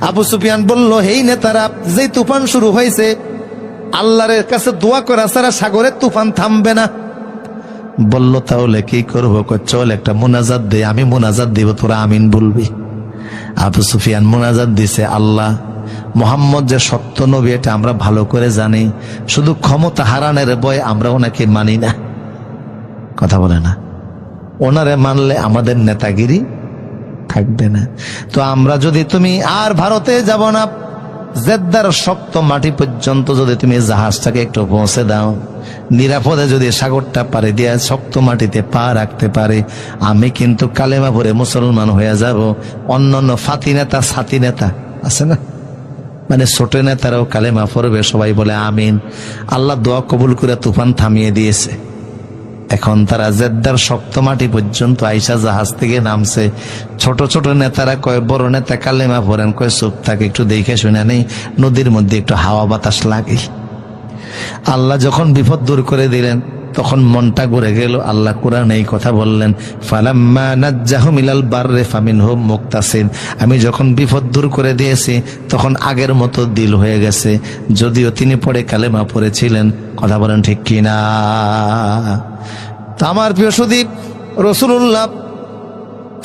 আবু সুফিয়ান বলল, হেই নেতারা, যে তুফান শুরু হয়েছে আল্লাহর কাছে দোয়া করা ছাড়া সাগরের তুফান থামবে না। বলল, তাহলে কি করবো? চল একটা মোনাজাত দে, আমি মোনাজাত দিব, তোরা আমিন বলবি। আবু সুফিয়ান মোনাজাত দিছে, আল্লাহ, মুহাম্মদ যে সত্য নবী এটা আমরা ভালো করে জানি, শুধু ক্ষমতা হারানোর ভয় আমরা ওনাকে মানি না। কথা বলে না? ওনারে মানলে আমাদের নেতাগিরি থাকবে না। তো আমরা যদি, তুমি আর ভারতে যাব না, জেদ্দার শক্ত মাটি পর্যন্ত যদি তুমি জাহাজটাকে একটু পৌঁছে দাও, নিরাপদে যদি সাগরটা পাড়ি দিয়ে শক্ত মাটিতে পা রাখতে পারে, আমি কিন্তু কালেমা পড়ে মুসলমান হয়ে যাব। অন্যান্য ফাতি নেতা, সাথী নেতা আছে না, মানে ছোট নেতারাও কালেমা পড়বে, সবাই বলে আমিন। আল্লাহ দোয়া কবুল করে তুফান থামিয়ে দিয়েছে। এখন তারা জেদ্দার শক্ত মাটি পর্যন্ত আইসা জাহাজ থেকে নামছে। ছোট ছোট নেতারা কয়, বড় নেতা কালেমা পড়েন, কয় চুপ থাকে, একটু দেখে শুনে নেই, নদীর মধ্যে একটু হাওয়া বাতাস লাগে। আল্লাহ যখন বিপদ দূর করে দিলেন তখন মনটা ঘুরে গেল। আল্লাহ কোরআনে এই কথা বললেন, ফালাম্মা নাজ্জাহুম ইলাল বাররি ফামিনহুম মুক্তাসিদ। আমি যখন বিপদ দূর করে দিয়েছি তখন আগের মতো দিল হয়ে গেছে, যদিও তিনি পরে কালেমা পড়েছিলেন। কথা বলেন ঠিক কিনা? তা আমার প্রিয় সুদীপ, রাসূলুল্লাহ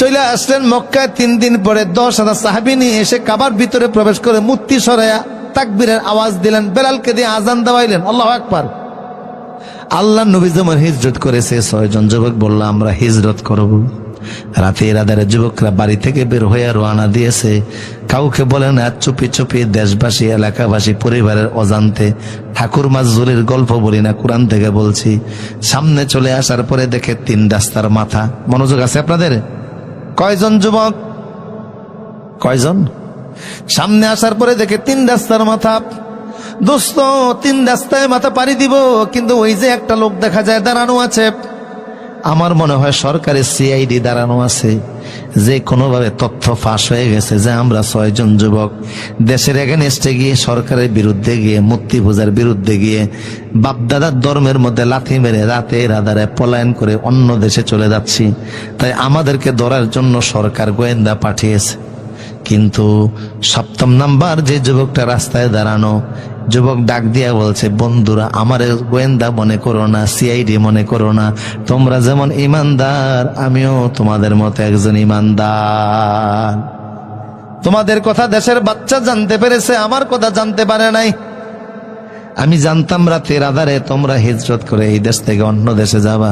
চলে আসলেন মক্কায়। 3 দিন পরে 10,000 সাহাবী নিয়ে এসে কাবার ভিতরে প্রবেশ করে মূর্তি সরাইয়া তাকবীরের আওয়াজ দিলেন, বেলালকে দিয়ে আজান দেওয়াইলেন। আল্লাহু আকবার। আল্লাহ নবী যেমন হিজরত করেছে, 6 জন যুবক বলল আমরা হিজরত করব। রাতের আধারে যুবকরা বাড়ি থেকে বের হয়ে রওনা দিয়েছে। কাউকে বলে না, চুপি চুপি দেশবাসী, এলাকাবাসী, পরিবারের অজান্তে ঠাকুর মাজুরের গল্প বলি না, কোরআন থেকে বলছি। সামনে চলে আসার পরে দেখে 3 রাস্তার মাথা। মনোযোগ আছে আপনাদের? কয়জন যুবক? কয়জন? সামনে আসার পরে দেখে 3 রাস্তার মাথা। দোস্ত, 3 রাস্তায় মাথা পাড়ি দিব, কিন্তু ওই যে একটা লোক দেখা যায় দাঁড়ানো আছে, আমার মনে হয় সরকারি সিআইডি দাঁড়ানো আছে। যে কোনোভাবে তথ্য ফাঁস হয়ে গেছে যে আমরা 6 জন যুবক দেশের এগেনস্টে গিয়ে, সরকারের বিরুদ্ধে গিয়ে, মূর্তি পূজার বিরুদ্ধে গিয়ে, বাপদাদার ধর্মের মধ্যে লাথি মেরে রাতের আধারে পলায়ন করে অন্য দেশে চলে যাচ্ছি। তাই আমাদেরকে ধরার জন্য সরকার গোয়েন্দা পাঠিয়েছে। কিন্তু 7ম নাম্বার যে যুবকটা রাস্তায় দাঁড়ানো, যুবক ডাক দিয়া বলছে, বন্ধুরা, আমার গোয়েন্দা মনে করো না, সিআইডি মনে করো না, তোমরা যেমন ইমানদার আমিও তোমাদের মতো একজন ইমানদার। তোমাদের কথা দেশের বাচ্চা জানতে পেরেছে, আমার কথা জানতে পারে নাই। আমি জানতাম রাতের আধারে তোমরা হিজরত করে এই দেশ থেকে অন্য দেশে যাবা,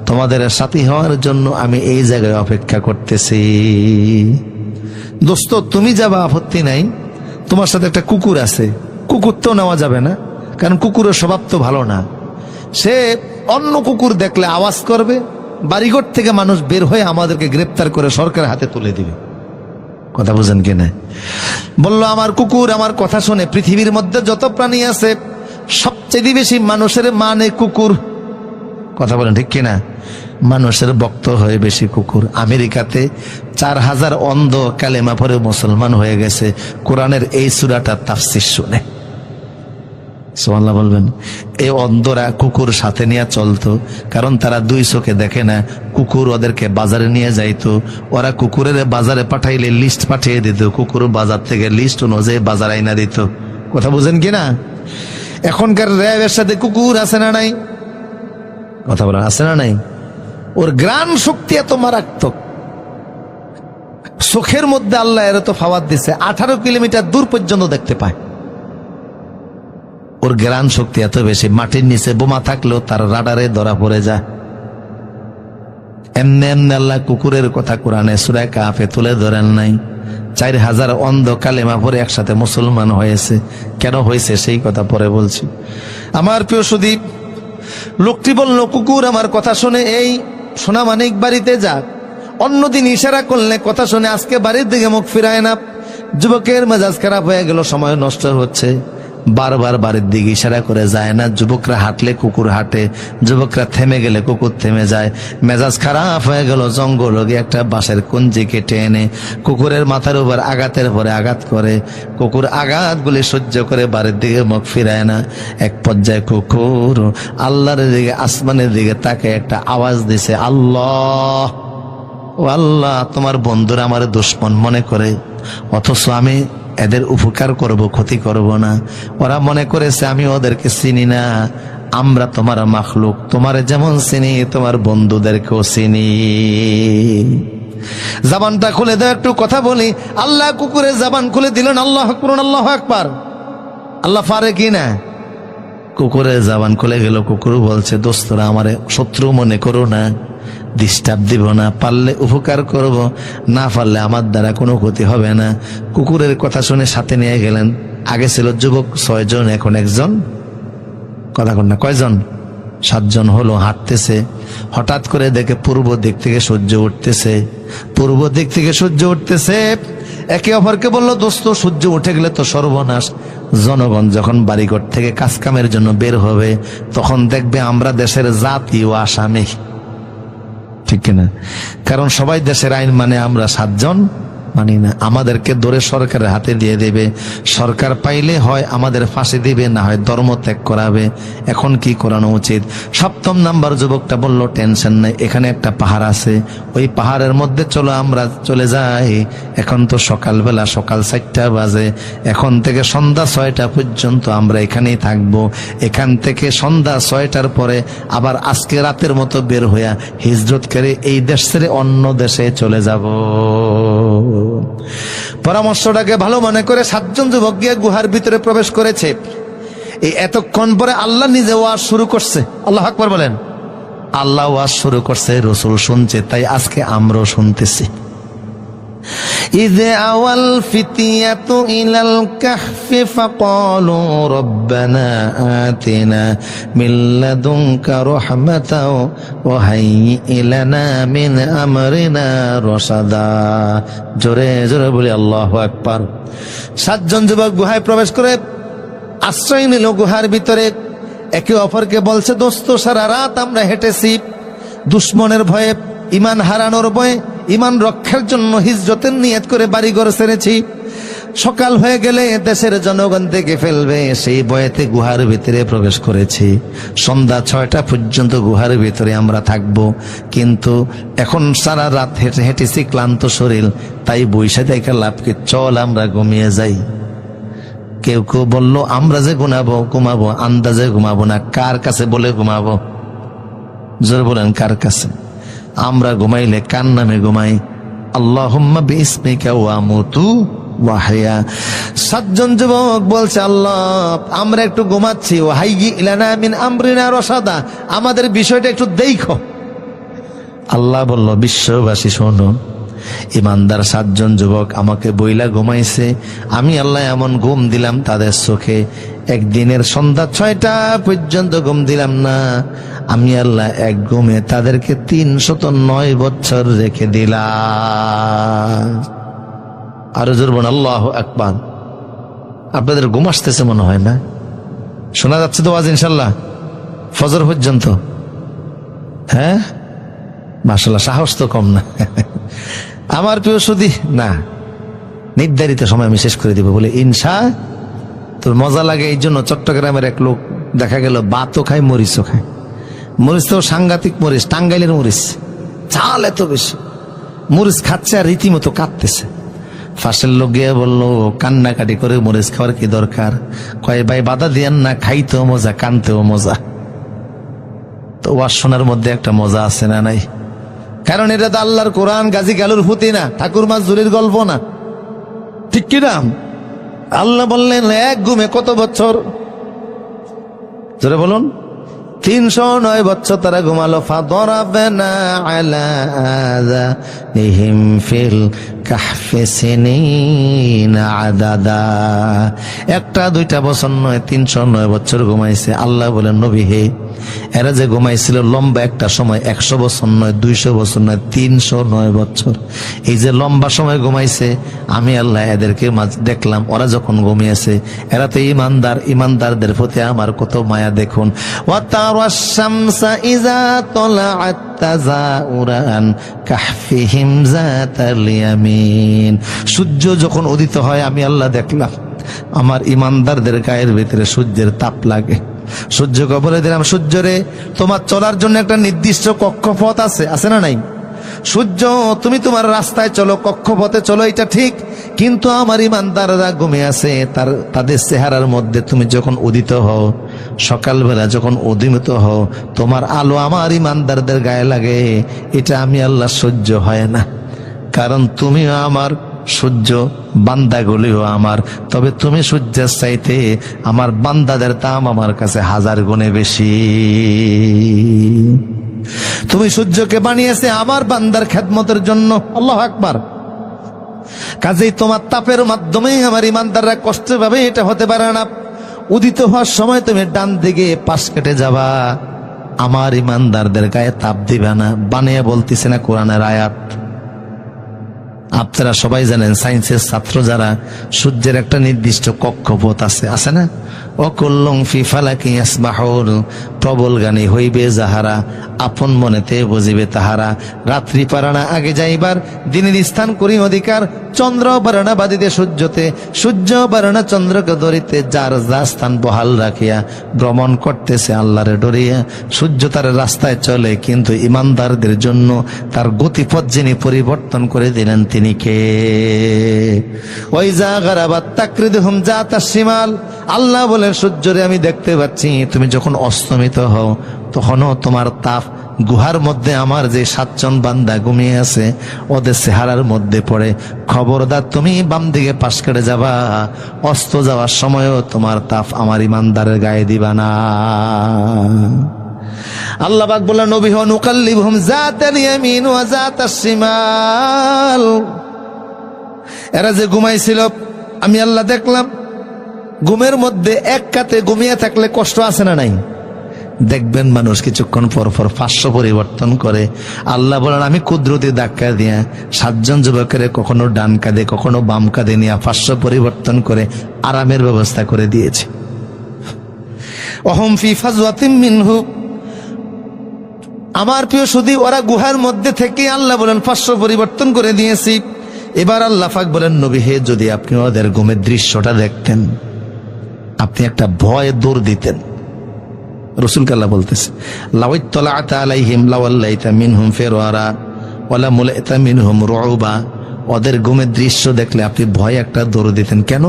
তোমাদের সাথী হওয়ার জন্য আমি এই জায়গায় অপেক্ষা করতেছি। দোস্ত, তুমি যাবা, আপত্তি নাই, তোমার সাথে একটা কুকুর আছে, কুকুর তো নেওয়া যাবে না, কারণ কুকুরের স্বভাব তো ভালো না। সে অন্য কুকুর দেখলে আওয়াজ করবে, বাড়িঘর থেকে মানুষ বের হয়ে আমাদেরকে গ্রেপ্তার করে সরকারের হাতে তুলে দিবে। কথা বুঝেন কিনা? বলল, আমার কুকুর আমার কথা শুনে। পৃথিবীর মধ্যে যত প্রাণী আছে সবচেয়ে বেশি মানুষের মানে কুকুর। কথা বলেন ঠিক কিনা? মানুষের ভক্ত হয়ে বেশি কুকুর। আমেরিকাতে 4000 অন্ধ কালেমা পড়ে মুসলমান হয়ে গেছে কোরআনের এই সূরাটা তাফসীর শুনে। সুবহানাল্লাহ বলবেন। এই অন্ধরা কুকুর সাথে নিয়ে চলতো, কারণ তারা 2 চোখে দেখে না। কুকুর ওদেরকে বাজারে নিয়ে যাইতো, ওরা কুকুরের বাজারে পাঠাইলে লিস্ট পাঠিয়ে দিত, কুকুর বাজার থেকে লিস্ট অনুযায়ী বাজার আইনা দিত। কথা বুঝেন কিনা? এখনকার র্যাবের সাথে কুকুর আছে না নাই? কথা বলেন, আছে না নাই? ওর গ্রাণ শক্তি এত মারাত্মক, চোখের মধ্যে আল্লাহ এর তো ফাওয়াত দিছে, 18 কিলোমিটার দূর পর্যন্ত দেখতে পায়। ওর গ্রাণ শক্তি এত বেশি, মাটির নিচে বোমা থাকলেও তার রাডারে ধরা পড়ে যায়। এমনি এমনি আল্লাহ কুকুরের কথা কোরআনে সূরা কাফে তুলে ধরেন নাই। 4000 অন্ধ কালেমা পড়ে একসাথে মুসলমান হয়েছে। কেন হয়েছে সেই কথা পরে বলছি। আমার প্রিয় সুদীপ, লোকটি বলল, কুকুর আমার কথা শুনে এই সোনামানিক বাড়িতে যাক। অন্যদিন ইশারা করলে কথা শুনে, আজকে বাড়ির দিকে মুখ ফিরায় না। যুবকের মেজাজ খারাপ হয়ে গেল, সময় নষ্ট হচ্ছে, বারবার বাড়ির দিকে ইশারা করে যায় না। যুবকরা হাঁটলে কুকুর হাঁটে, যুবকরা থেমে গেলে কুকুর থেমে যায়। মেজাজ খারাপ হয়ে গেল, জঙ্গল গিয়ে একটা বাঁশের কঞ্জি কেটে এনে কুকুরের মাথার উপর আঘাতের পরে আঘাত করে। কুকুর আঘাতগুলি সহ্য করে বাড়ির দিকে মুখ ফিরায় না। এক পর্যায়ে কুকুর আল্লাহর দিকে, আসমানের দিকে তাকে একটা আওয়াজ দিছে, আল্লাহ, ও আল্লাহ, তোমার বন্ধুরা আমার দুশ্মন মনে করে, অথচ আমি এদের উপকার করব, ক্ষতি করব না। ওরা মনে করেছে আমি ওদেরকে চিনি না। আমরা তোমার মাখলুক, তোমার যেমন চিনি তোমার বন্ধুদেরকেও চিনি। জবানটা খুলে দাও, একটু কথা বলি। আল্লাহ কুকুরের জবান খুলে দিলেন। আল্লাহু আকবার, আল্লাহু আকবার। আল্লাহ পারে কি না? কুকুরের জবান খুলে গেল। কুকুর বলছে, দোস্তরা আমারে শত্রু মনে করো না, ডিস্টার্ব দিব না, পারলে উপকার করব, না পারলে আমার দ্বারা কোনো ক্ষতি হবে না। কুকুরের কথা শুনে সাথে নিয়ে গেলেন। আগে ছিল যুবক 6 জন, এখন একজন। কথা কন না, কয়জন? 7 জন হলো। হাঁটতেছে, হঠাৎ করে দেখে পূর্ব দিক থেকে সূর্য উঠতেছে। পূর্ব দিক থেকে সূর্য উঠতেছে। একে অপরকে বলল, দোস্ত, সূর্য উঠে গেলে তো সর্বনাশ। জনগণ যখন বাড়িঘর থেকে কাজ কামের জন্য বের হবে, তখন দেখবে আমরা দেশের জাতীয় আসামি, ঠিক কিনা? কারণ সবাই দেশের আইন মানে, আমরা 7 জন মানি না। আমাদেরকে ধরে সরকারের হাতে দিয়ে দেবে। সরকার পাইলে হয় আমাদের ফাঁসি দিবে, না হয় ধর্ম ত্যাগ করাবে। এখন কি করানো উচিত? 7ম নাম্বার যুবকটা বলল, টেনশন নাই, এখানে একটা পাহাড় আছে, ওই পাহাড়ের মধ্যে চলো আমরা চলে যাই। এখন তো সকালবেলা, সকাল 4টা বাজে, এখন থেকে সন্ধ্যা 6টা পর্যন্ত আমরা এখানেই থাকবো। এখান থেকে সন্ধ্যা 6টার পরে আবার আজকে রাতের মতো বের হইয়া হিজরত করে এই দেশ ছেড়ে অন্য দেশে চলে যাব। পরামর্শটাকে ভালো মনে করে 7 জন যুবক গিয়ে গুহার ভিতরে প্রবেশ করেছে। এই এতক্ষণ পরে আল্লাহ নিজে ওয়াজ শুরু করছে। আল্লাহু আকবার বলেন। আল্লাহ ওয়াজ শুরু করছে, রসুল শুনছে, তাই আজকে আমরাও শুনতেছি। إذ أوى الفتية إلى الكهف فقالوا ربنا آتنا من لدنك رحمة وهيئ لنا من أمرنا رشدا। জোরে জোরে বলি আল্লাহু আকবার। 7 জন যুবক গুহায় প্রবেশ করে আশ্রয় নিল গুহার ভিতরে। একে অপরকে বলছে, দোস্ত সারা রাত আমরা হেঁটেছি, দুশ্মনের ভয়ে, ইমান হারানোর ভয়ে, ইমান রক্ষার জন্য হিজরতের নিয়ত করে বাড়িঘর ছেড়েছি। সকাল হয়ে গেলে দেশের জনগণ দেখে ফেলবে, সেই ভয়েতে গুহার ভিতরে প্রবেশ করেছি। সন্ধ্যা 6টা পর্যন্ত গুহার ভিতরে আমরা থাকব, কিন্তু এখন সারা রাত হেঁটে হেঁটেছি, ক্লান্ত শরীর, তাই বৈশা থেকে লাভকে, চল আমরা ঘুমিয়ে যাই। কেউ কেউ বলল, আমরা যে ঘুমাবো আন্দাজে ঘুমাবো না, কার কাছে বলে ঘুমাবো? জোর বলেন, কার কাছে? আমরা ঘুমাইলে কার নামে ঘুমাই? আল্লাহুম্মা বিইসমিকা ওয়া আমুতু ওয়া আহইয়া। 7 জন যুবক বলছে, আল্লাহ আমরা একটু ঘুমাচ্ছি, ওয়া হাইয়ি লানা মিন আমরিনা রাশাদা, আমাদের বিষয়টা একটু দেখো। আল্লাহ বলল, বিশ্ববাসী শোনো, ইমানদার 7 জন যুবক আমাকে বইলা ঘুমাইছে, আমি আল্লাহ এমন ঘুম দিলাম তাদের চোখে, একদিনের সন্ধ্যা 6টা পর্যন্ত ঘুম দিলাম না, আমি আল্লাহ এক ঘুমে তাদেরকে 309 বছর রেখে দিলাম। আরো জোর বলুন আল্লাহু আকবার। আপনাদের ঘুম আসতেছে মনে হয় না? শোনা যাচ্ছে তো আওয়াজ ইনশাল্লাহ ফজর পর্যন্ত? হ্যাঁ মাশাআল্লাহ, সাহস তো কম না। আমার প্রিয় সুধী, না নির্ধারিত সময় আমি শেষ করে দিব বলে ইনশা। তোর মজা লাগে এই জন্য চট্টগ্রামের এক লোক দেখা গেল ভাতও খায় মরিচও খায়। মরিচ তো সাংঘাতিক মরিচ, টাঙ্গাইলের মরিচ, চাল এত বেশি, মরিচ খাচ্ছে আর রীতিমতো কাঁদতেছে। ফাঁসের লোক গিয়ে বললো, কান্নাকাটি করে মরিচ খাওয়ার কি দরকার? কয় ভাই বাধা দিয়েন না, খাইতেও মজা কানতেও মজা। তো ওয়াজ শোনার মধ্যে একটা মজা আছে না নাই? কারণ এটা তো আল্লাহর কোরআন, গাজী গালুর ফুতি না, ঠাকুর মাজুরির গল্প না, ঠিক কিনা? আল্লাহ বললেন এক ঘুমে কত বছর? জোরে বলুন। 309 বছর তারা ঘুমালো। ফাদরাবনা আলা আযানিহিম ফিল কাহফি সিনিনা আদাদা। 1-2 বছর নয়, 309 বছর ঘুমাইছে। আল্লাহ বলেন, নবী হে, এরা যে ঘুমাইছিল লম্বা একটা সময়, 100 বছর নয়, 200 বছর নয়, 309 বছর। এই যে লম্বা সময় ঘুমাইছে, আমি আল্লাহ এদেরকে দেখলাম, ওরা যখন ঘুমিয়েছে, এরা তো ইমানদার, ইমানদারদের প্রতি আমার কত মায়া দেখুন। ওয়াতারাশ শামসা ইযা তালাআত তাযাউরান কাহফিহিম যাতাল ইয়ামিন। সূর্য যখন উদিত হয়, আমি আল্লাহ দেখলাম আমার ইমানদারদের গায়ের ভিতরে সূর্যের তাপ লাগে। সূর্যকে বলে দিলাম, সূর্যরে তোমার চলার জন্য একটা নির্দিষ্ট কক্ষপথ আছে না নাই? সূর্য তুমি তোমার রাস্তায় চলো, কক্ষপথে চলো, এটা ঠিক, কিন্তু আমার ইমানদাররা ঘুমিয়ে আছে, তাদের চেহারার মধ্যে তুমি যখন উদিত হও, সকালবেলা যখন উদিত হও, তোমার আলো আমার ইমানদারদের গায়ে লাগে, এটা আমি আল্লাহ সহ্য হয় না। কারণ তুমিও আমার, সূর্য, বান্দাগুলিও আমার, তবে তুমি সূর্যের চাইতে আমার বান্দাদের দাম আমার কাছে 1000 গুণে বেশি। তুমি সূর্যকে বানিয়েছে আমার বান্দার খেদমতের জন্য। আল্লাহু আকবার। কাজেই তোমার তাপের মাধ্যমেই আমার ইমানদাররা কষ্ট পাবে, এটা হতে পারে না। উদিত হওয়ার সময় তুমি ডান দিকে পাশ কেটে যাবা, আমার ইমানদারদের গায়ে তাপ দিবে না। বানিয়ে বলতেছে না কোরআনের আয়াত। আপনারা সবাই জানেন, সায়েন্সের ছাত্র যারা, সূর্যের একটা নির্দিষ্ট কক্ষপথ আছে না? অকুল্লং ফি ফালাকি ইয়াসবাহুন। প্রবল গানে হইবে যাহারা, আপন মনেতে বুঝিবে তাহারা। রাত্রি পারানা আগে যাইবার, দিনের স্থান করি অধিকার। চন্দ্র বারণা বাদিতে সূর্যতে, সূর্য বারণা চন্দ্রকে ধরিতে। যার যা স্থান বহাল রাখিয়া ভ্রমণ করতেছে আল্লাহরে ডরিয়া। সূর্য তার রাস্তায় চলে, কিন্তু ইমানদারদের জন্য তার গতিপথ যিনি পরিবর্তন করে দিলেন তিনি কে? ওয়াইজা গারাবাত তাকরিদুহুম জাতাশ শিমাল। আল্লাহ বলেন, সূর্যরে আমি দেখতে পাচ্ছি, তুমি যখন অস্তমিত হও তখনও তোমার তাপ গুহার মধ্যে আমার যে 7 জন বান্দা ঘুমিয়ে আছে ওদের চেহারার মধ্যে পড়ে। খবরদার তুমি বাম দিকে পাশ কেটে যাবা, অস্ত যাওয়ার সময়ও তোমার তাপ আমার ইমানদারের গায়ে দিবা না। আল্লাহ পাক বললেন নবী হন নুকাল্লিবহুম যাতাল ইয়ামিন ওয়া যাতাশ শিমাল, এরা যে ঘুমাইছিল আমি আল্লাহ দেখলাম ঘুমের মধ্যে এক কাতে ঘুমিয়ে থাকলে কষ্ট আছে না নাই? দেখবেন মানুষ কিছুক্ষণ পর পর পার্শ্ব পরিবর্তন করে। আল্লাহ বলেন আমি কুদরতি ধাক্কা দিয়া 7 জন যুবকের কখনো ডান কাঁধে কখনো বাম কাঁধে নিয়ে পার্শ্ব পরিবর্তন করে আরামের ব্যবস্থা করে দিয়েছে। অহম ফি ফাজওয়াতিন মিনহু, আমার প্রিয় সুধী ওরা গুহার মধ্যে থেকে আল্লাহ বলেন পার্শ্ব পরিবর্তন করে দিয়েছি। এবার আল্লাহ পাক বলেন নবী হে, যদি আপনি ওদের ঘুমের দৃশ্যটা দেখতেন আপনি একটা ভয়ে দৌড় দিতেন। রাসূলকে আল্লাহ বলতেছে লাওয়াইতালাতা আলাইহিম লাওয়াল্লাইতা মিনহুম ফিরআরা ওয়ালা মুলাইতা মিনহুম রুউবা, ওদের ঘুমের দৃশ্য দেখলে আপনি ভয়ে একটা দৌড় দিতেন। কেন?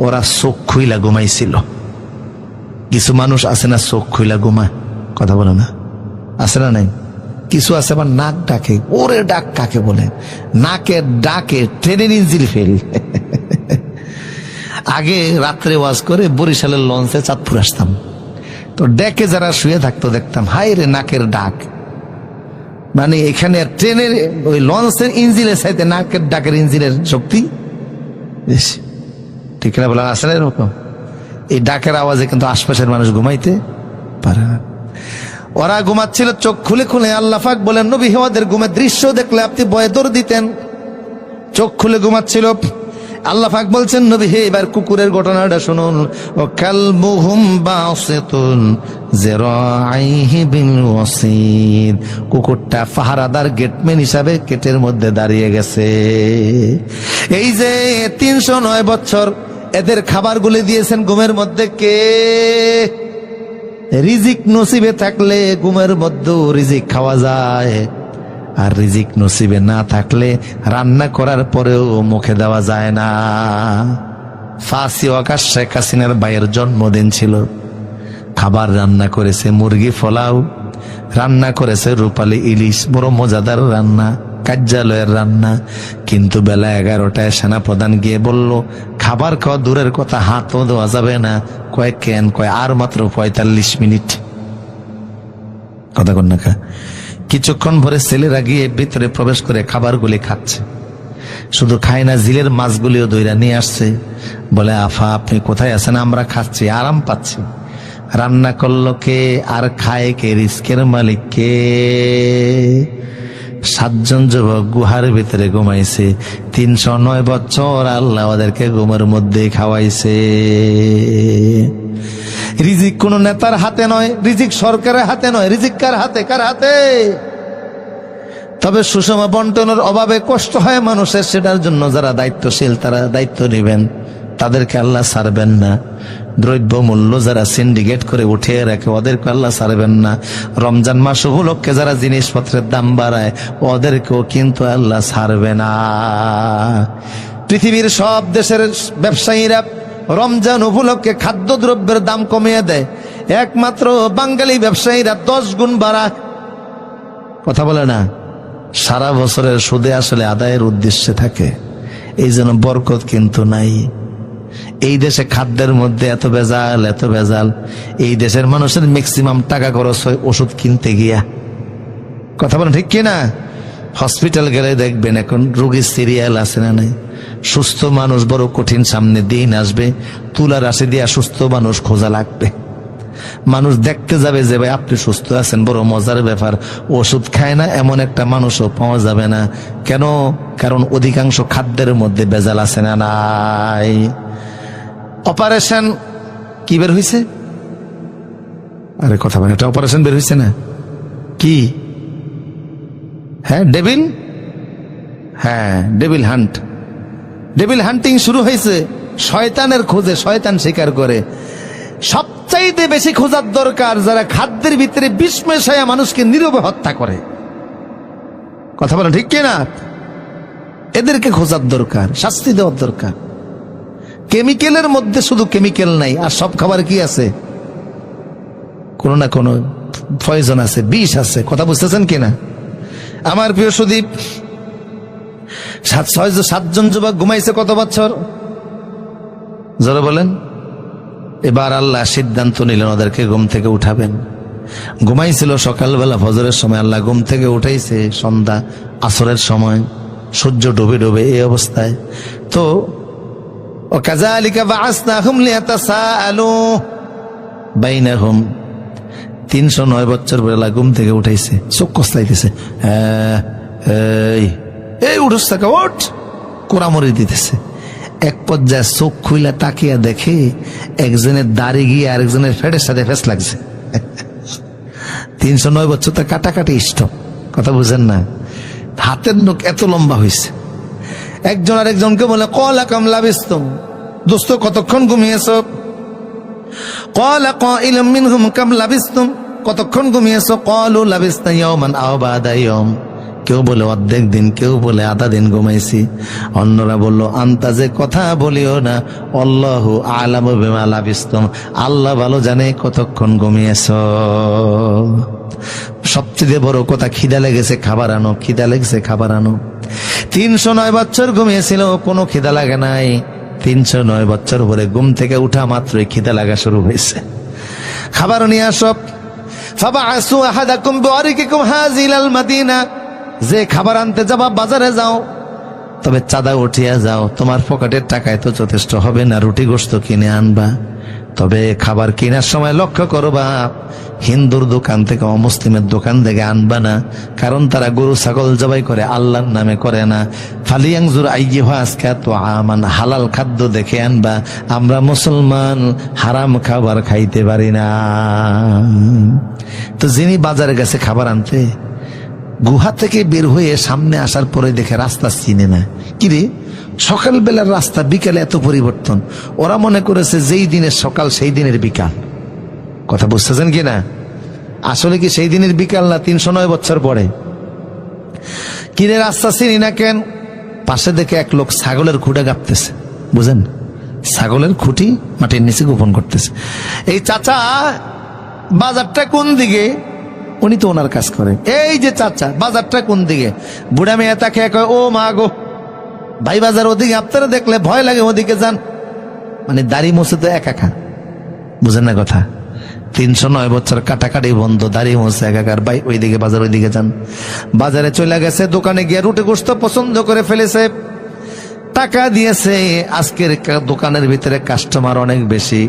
ওরা চোখ খুইলা ঘুমাইছিল। কিছু মানুষ আছে না চোখ খুইলা ঘুমায়, কথা বলে না, আছে না নাই? কিছু আছে আবার নাক ডাকে, ওরে ডাক কাকে বলে? নাকের ডাকে ট্রেনের ইঞ্জিন ফেল। আগে রাত্রে ওয়াজ করে বরিশালের লঞ্চে চাঁদপুর আসতাম, তো ডেকে যারা শুয়ে থাকতো দেখতাম হাই রে নাকের ডাক, মানে এখানে ট্রেনের ওই লঞ্চের ইঞ্জিনের চাইতে নাকের ডাকের ইঞ্জিনের শক্তি বেশি। ঠিক না বলা আছে না এরকম? এই ডাকের আওয়াজে কিন্তু আশপাশের মানুষ ঘুমাইতে পারে না। ওরা ঘুমাচ্ছিল চোখ খুলে খুলে। আল্লাহ পাক বলেন নবী হে, ওদের ঘুমের দৃশ্য দেখলে আপনি ভয়ে দৌড় দিতেন। চোখ খুলে ঘুমাচ্ছিল। আল্লাহ পাক বলছেন নবী হে, এবার কুকুরের ঘটনাটা শুনুন। ও কালবুহুম বাসিতুন যিরাইহি বিল ওয়াসিদ, কুকুরটা পাহারাদার গেটম্যান হিসাবে গেটের মধ্যে দাঁড়িয়ে গেছে। এই যে 309 বছর এদের খাবারগুলি দিয়েছেন ঘুমের মধ্যে কে? রিজিক নসিবে থাকলে ঘুমের মধ্যেও রিজিক খাওয়া যায়, আর রিজিক নসিবে না থাকলে রান্না করার পরেও মুখে দেওয়া যায় না। 5 আগস্ট শেখ হাসিনার ভাইয়ের জন্মদিন ছিল। খাবার রান্না করেছে মুরগি পোলাও, রান্না করেছে রূপালী ইলিশ, বড় মজাদার রান্না, কার্যালয়ের রান্না। কিন্তু বেলা 11টায় সেনাপ্রধান গিয়ে বলল খাবার খাওয়া দূরের কথা, হাতও দেওয়া যাবে না। কেন? আর মাত্র 45 মিনিট। কথা কন না? কিছুক্ষণ পরে ছেলেরা গিয়ে ভিতরে প্রবেশ করে খাবারগুলি খাচ্ছে। শুধু খায় না, জিলের মাছগুলিও দইরা নিয়ে আসছে। বলে আফা আপনি কোথায় আছেন? আমরা খাচ্ছি, আরাম পাচ্ছি। রান্না করলো কে আর খায় কে? রিস্কের মালিক কে? 7 জন যুবক গুহার ভিতরে ঘুমাইছে 309 বছর। আল্লাহ ওদেরকে ঘুমের মধ্যে খাওয়াইছে। রিজিক কোন নেতার হাতে নয়, রিজিক সরকারের হাতে নয়। রিজিক কার হাতে? কার হাতে? তবে সুষম বন্টনের অভাবে কষ্ট হয় মানুষের, সেটার জন্য যারা দায়িত্বশীল তারা দায়িত্ব নেবেন, তাদেরকে আল্লাহ ছাড়বেন না। দ্রব্য মূল্য যারা সিন্ডিকেট করে উঠিয়ে রাখে ওদেরকে আল্লাহ ছাড়বেন না। রমজান মাস উপলক্ষে যারা জিনিসপত্রের দাম বাড়ায় ওদেরকেও কিন্তু আল্লাহ ছাড়বে না। পৃথিবীর সব দেশের ব্যবসায়ীরা রমজান উপলক্ষে খাদ্যদ্রব্যের দাম কমিয়ে দেয়, একমাত্র বাঙালি ব্যবসায়ীরা 10 গুণ বাড়া। কথা বলে না? সারা বছরের সুদে আসলে আদায়ের উদ্দেশ্যে থাকে, এই জন্য বরকত কিন্তু নাই। এই দেশে খাদ্যের মধ্যে এত ভেজাল, এত ভেজাল। এই দেশের মানুষের ম্যাক্সিমাম টাকা খরচ হয় ওষুধ কিনতে গিয়া। কথা বলেন ঠিক কিনা? হসপিটাল গেলে দেখবেন এখন রোগীর সিরিয়াল আছে না নাই? সুস্থ মানুষ বড় কঠিন, সামনে দিন আসবে তুলা রাশি দিয়া সুস্থ মানুষ খোঁজা লাগবে। মানুষ দেখতে যাবে যে ভাই আপনি সুস্থ আছেন, বড় মজার ব্যাপার। ওষুধ খায় না এমন একটা মানুষও পাওয়া যাবে না। কেন? কারণ অধিকাংশ খাদ্যের মধ্যে ভেজাল আছে না নাই? অপারেশন কি বের হয়েছে? আরে কথা বলে, একটা অপারেশন বের হয়েছে না? কি? হ্যাঁ ডেভিল, হ্যাঁ ডেভিল হান্ট, ডেভিল হান্টিং শুরু হয়েছে। শয়তানের খোঁজে শয়তান শিকার করে। সবচাইতে বেশি খোঁজার দরকার যারা খাদ্যের ভিতরে বিষ মেশায়া মানুষকে নীরবে হত্যা করে। কথা বলেন ঠিক কিনা? এদেরকে খোঁজার দরকার, শাস্তি দেওয়ার দরকার। কেমিক্যালের মধ্যে শুধু কেমিক্যাল নাই, আর সব খাবার কি আছে? কোন না কোন পয়জন আছে, বিষ আছে। কথা বুঝতেছেন কিনা? আমার প্রিয় সুদীপ, 7 জন যুবক ঘুমাইছে কত বছর? জোরে বলেন। এবার আল্লাহ সিদ্ধান্ত নিলেন ওদেরকে ঘুম থেকে উঠাবেন। ঘুমাইছিল সকালবেলা ফজরের সময়, আল্লাহ ঘুম থেকে উঠাইছে সন্ধ্যা আসরের সময়, সূর্য ডুবে ডুবে এই অবস্থায়। তো ওয়াকাযালিকা বাআসনাহুম লিয়াতাসাআলু বাইনাহুম, 309 বছর পরে আল্লাহ ঘুম থেকে উঠাইছে, চোখ কসলাইতেছে, এই উঠস থাকা ওঠ, কোরামরি দিতেছে। এক পর্যায়ে চোখ খুইলা তাকিয়া দেখে একজনের দাড়ি গিয়ে আরেকজনের ফেটের সাথে ফেস লাগছে। 309 বছর তো কাটাকাটি ইষ্ট, কথা বুঝেন না, হাতের নখ এত লম্বা হয়েছে। একজন আরেকজনকে বলে ক্বালা কাম লাবিসতুম, দোস্ত কতক্ষণ ঘুমিয়েছ? ক্বালা কাইলুম মিনহুম কাম লাবিসতুম, কতক্ষণ ঘুমিয়েছ? ক্বালু লাবিসনা ইয়াওমান আও বা'দা ইয়াওম, কেউ বলে অর্ধেক দিন, কেউ বলে আধা দিন ঘুমাইছি। অন্যরা বলল আন্তাজে কথা বলিও না, আল্লাহু আ'লামু বিমা লাবিসতুম, আল্লাহ ভালো জানে কতক্ষণ ঘুমিয়েছ। সবচেয়ে বড় কথা, খিদা লেগেছে খাবার আনো, খিদা লেগেছে খাবার আনো। 309 বছর ঘুমিয়েছিল, কোনো খিদা লাগে নাই। 309 বছর পরে ঘুম থেকে উঠা মাত্রই খিদা লাগা শুরু হয়েছে। খাবার নিয়ে আসো। ফাবাআসু আহাদাকুম বিওয়ারিকিকুম হাযিলাল মাদিনা, যে খাবার আনতে যাবা বাজারে যাও, তবে চাঁদা উঠিয়া যাও, তোমার পকেটের টাকায় তো যথেষ্ট হবে না, রুটি গোশত কিনে আনবা। তবে খাবার কেনার সময় লক্ষ্য করবা হিন্দুর দোকান থেকে অমুসলিমের দোকান থেকে আনবা না, কারণ তারা গরু ছাগল জবাই করে, আল্লাহর নামে করে না। ফালিয়ানজুর আইয়ুহা আজকাতু আমান, হালাল খাদ্য দেখে আনবা। আমরা মুসলমান হারাম খাবার খাইতে পারি না। তো যিনি বাজারে গেছে খাবার আনতে, গুহা থেকে বের হয়ে সামনে আসার পরে দেখে রাস্তা চিনে না। কিরে, সকালবেলার রাস্তা বিকালে এত পরিবর্তন। ওরা মনে করেছে যেই দিনের সকাল সেই দিনের বিকাল। কথা বুঝতেছেন কিনা? আসলে কি সেই দিনের বিকাল না 309 বছর পরে। কিরে রাস্তা চিনি না কেন? পাশে দেখে এক লোক ছাগলের খুঁটে গাপতেছে, বুঝেন, ছাগলের খুঁটি মাটির নিচে গোপন করতেছে। এই চাচা বাজারটা কোন দিকে? উনি তো ওনার কাজ করে। এই যে চাচা বাজারটা কোন দিকে? বুড়া মেয়ে তাকে কয়, ও মা গো, ভাই বাজার ওদিকে, আপনারা দেখলে ভয় লাগে ওদিকে যান। মানে দাড়ি মোছে তো একাকার, বুঝেন না কথা। 309 বছর কাটাকাটি বন্ধ, দাড়ি মোছে একাকার, ভাই ওইদিকে বাজার, ওইদিকে যান। বাজারে চলে গেছে, দোকানে গিয়ে রুটি গোশত পছন্দ করে ফেলেছে, টাকা দিয়েছে। আজকের দোকানের ভিতরে কাস্টমার অনেক বেশি,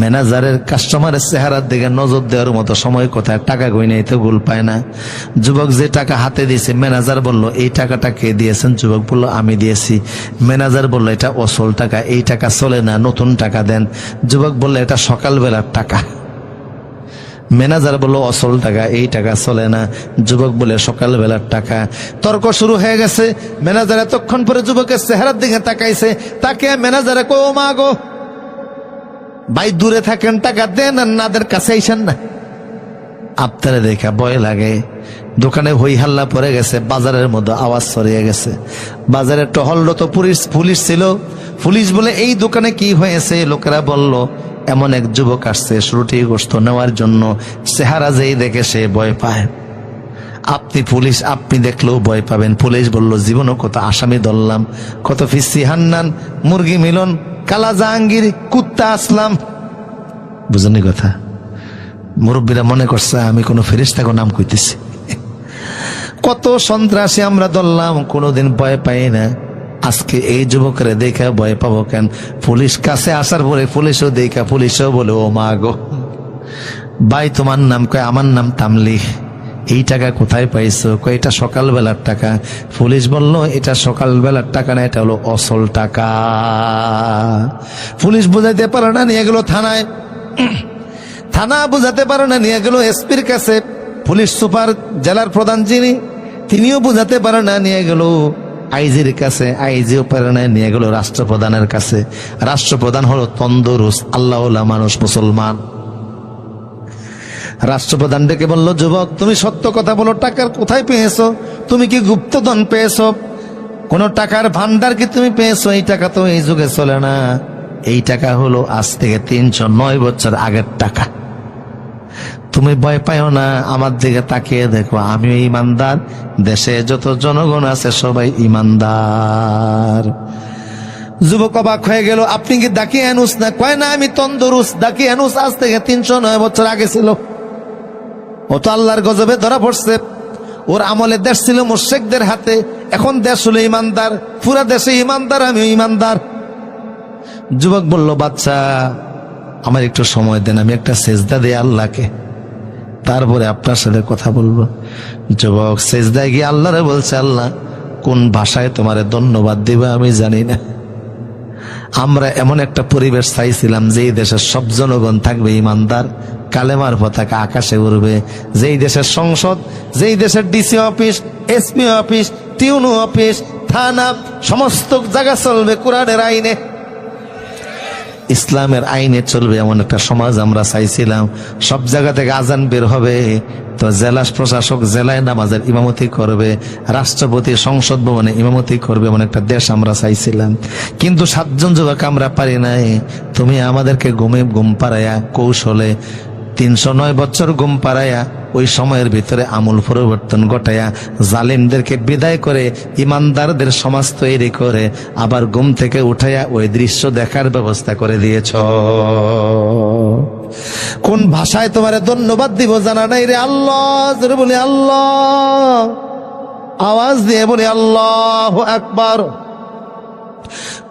ম্যানেজারের কাস্টমারের চেহারার দিকে নজর দেওয়ার মতো সময় কোথায়, টাকা গইনাই তো গোল পায় না। যুবক যে টাকা হাতে দিয়েছে, ম্যানেজার বলল এই টাকাটা কে দিয়েছেন? যুবক বলল আমি দিয়েছি। ম্যানেজার বলল এটা অসল টাকা, এই টাকা চলে না, নতুন টাকা দেন। যুবক বলল এটা সকালবেলার টাকা। ম্যানেজার বলল অসল টাকা, এই টাকা চলে না। যুবক বলে সকালবেলার টাকা। তর্ক শুরু হয়ে গেছে। ম্যানেজার এতক্ষণ পরে যুবকের চেহারার দিকে তাকাইছে, তাকে ম্যানেজারে কো মা গো, ভাই দূরে থাকেন, টাকা দেন আর নাদের কাছে আইসেন না। আপনারা দেখা ভয় লাগে। দোকানে হই হাল্লা পড়ে গেছে, বাজারের মধ্যে আওয়াজ ছড়িয়ে গেছে। বাজারে টহলরত পুলিশ ছিল। পুলিশ বলে এই দোকানে কি হয়েছে? লোকেরা বলল এমন এক যুবক আসছে রুটি গোশত নেওয়ার জন্য। চেহারা যেই দেখে সে ভয় পায়। আপনি পুলিশ, আপনি দেখলেও ভয় পাবেন। পুলিশ বলল জীবনও কত আসামি ধরলাম, কত ফিসি হান্নান, মুরগি মিলন, কালা জাহাঙ্গীর, কুত্তা আসলাম। বুঝলি কথা? মুরব্বীরা মনে করছে আমি কোনো ফেরেশতাকে নাম কইতেছি। কত সন্ত্রাসী আমরা ধরলাম, কোনোদিন ভয় পাই না। আজকে এই যুবকের দেখে ভয় পাবো কেন? পুলিশ কাছে আসার পরে পুলিশও দেখা, পুলিশও বলে ও মা গো, ভাই তোমার নাম? কয় আমার নাম তামলিক। এই টাকা কোথায় পাইছো? কয় এটা সকালবেলার টাকা। পুলিশ বলল এটা সকালবেলার টাকা না, এটা হলো অসল টাকা। পুলিশ বুঝাইতে পারে না, নিয়ে গেল থানায়। থানা বুঝাতে পারে না, নিয়ে গেল এসপির কাছে। পুলিশ সুপার, জেলার প্রধান যিনি, তিনিও বুঝাতে পারে না, নিয়ে গেল আইজির কাছে। আইজিও পারে না, নিয়ে গেল রাষ্ট্রপ্রধানের কাছে। রাষ্ট্রপ্রধান হলো তন্দুরুস্ত আল্লাহওয়ালা মানুষ, মুসলমান। রাষ্ট্রপ্রধান ডেকে বলল, যুবক তুমি সত্য কথা বলো, টাকার কোথায় পেয়েছো? তুমি কি গুপ্তধন পেয়েছো? কোন টাকার ভান্ডার কি তুমি পেয়েছো? এই টাকা তো এই যুগে চলে না। এই টাকা হলো আজ থেকে 309 বছর আগের টাকা। তুমি ভয় পাইও না, আমার দিকে তাকিয়ে দেখো, আমিও ইমানদার, দেশে যত জনগণ আছে সবাই ইমানদার। যুবক অবাক হয়ে গেল, আপনি কি দাকিয়ানুস না? কয় না আমি তন্দুরুস্ত। দাকিয়ানুস আজ থেকে 309 বছর আগে ছিল। ও তো আল্লাহর গজবে ধরা পড়ছে। ওর আমলে দেশ ছিল মুশরিকদের হাতে, এখন দেশ হলো ইমানদার, পুরা দেশে ইমানদার, আমিও ইমানদার। যুবক বলল, বাচ্চা আমার একটু সময় দেন, আমি একটা সেজদা দেই আল্লাহকে, তারপরে আপনার সাথে কথা বলবো। যুবক সেজদায় গিয়ে আল্লাহরে বলছে, আল্লাহ কোন ভাষায় তোমারে ধন্যবাদ দিবে আমি জানি না। আমরা এমন একটা পরিবেশ চাইছিলাম যেই দেশের সব জনগণ থাকবে ইমানদার, কালেমার পতাকা আকাশে উড়বে, যেই দেশের সংসদ, যেই দেশের ডিসি অফিস, এসপি অফিস, টিউনো অফিস, থানা, সমস্ত জায়গা চলবে কোরআনের আইনে, ইসলামের আইনে চলবে, এমন একটা সমাজ আমরা চাইছিলাম। সব জায়গা থেকে আজান বের হবে, তো জেলা প্রশাসক জেলায় নামাজের ইমামতি করবে, রাষ্ট্রপতি সংসদ ভবনে ইমামতি করবে, এমন একটা দেশ আমরা চাইছিলাম। কিন্তু 7 জন যুবক আমরা পারি নাই। তুমি আমাদেরকে ঘুম পাড়াইয়া কৌশলে 309 বছর ঘুম পাড়াইয়া ওই সময়ের ভিতরে আমূল পরিবর্তন ঘটাইয়া জালিমদেরকে বিদায় করে ইমানদারদের সমাজ তৈরি করে আবার ঘুম থেকে উঠাইয়া ওই দৃশ্য দেখার ব্যবস্থা করে দিয়েছ। কোন ভাষায় তোমারে ধন্যবাদ দিব জানা নাই রে আল্লাহ। জোরে বলি আল্লাহ, আওয়াজ দিয়ে বলি আল্লাহু আকবার।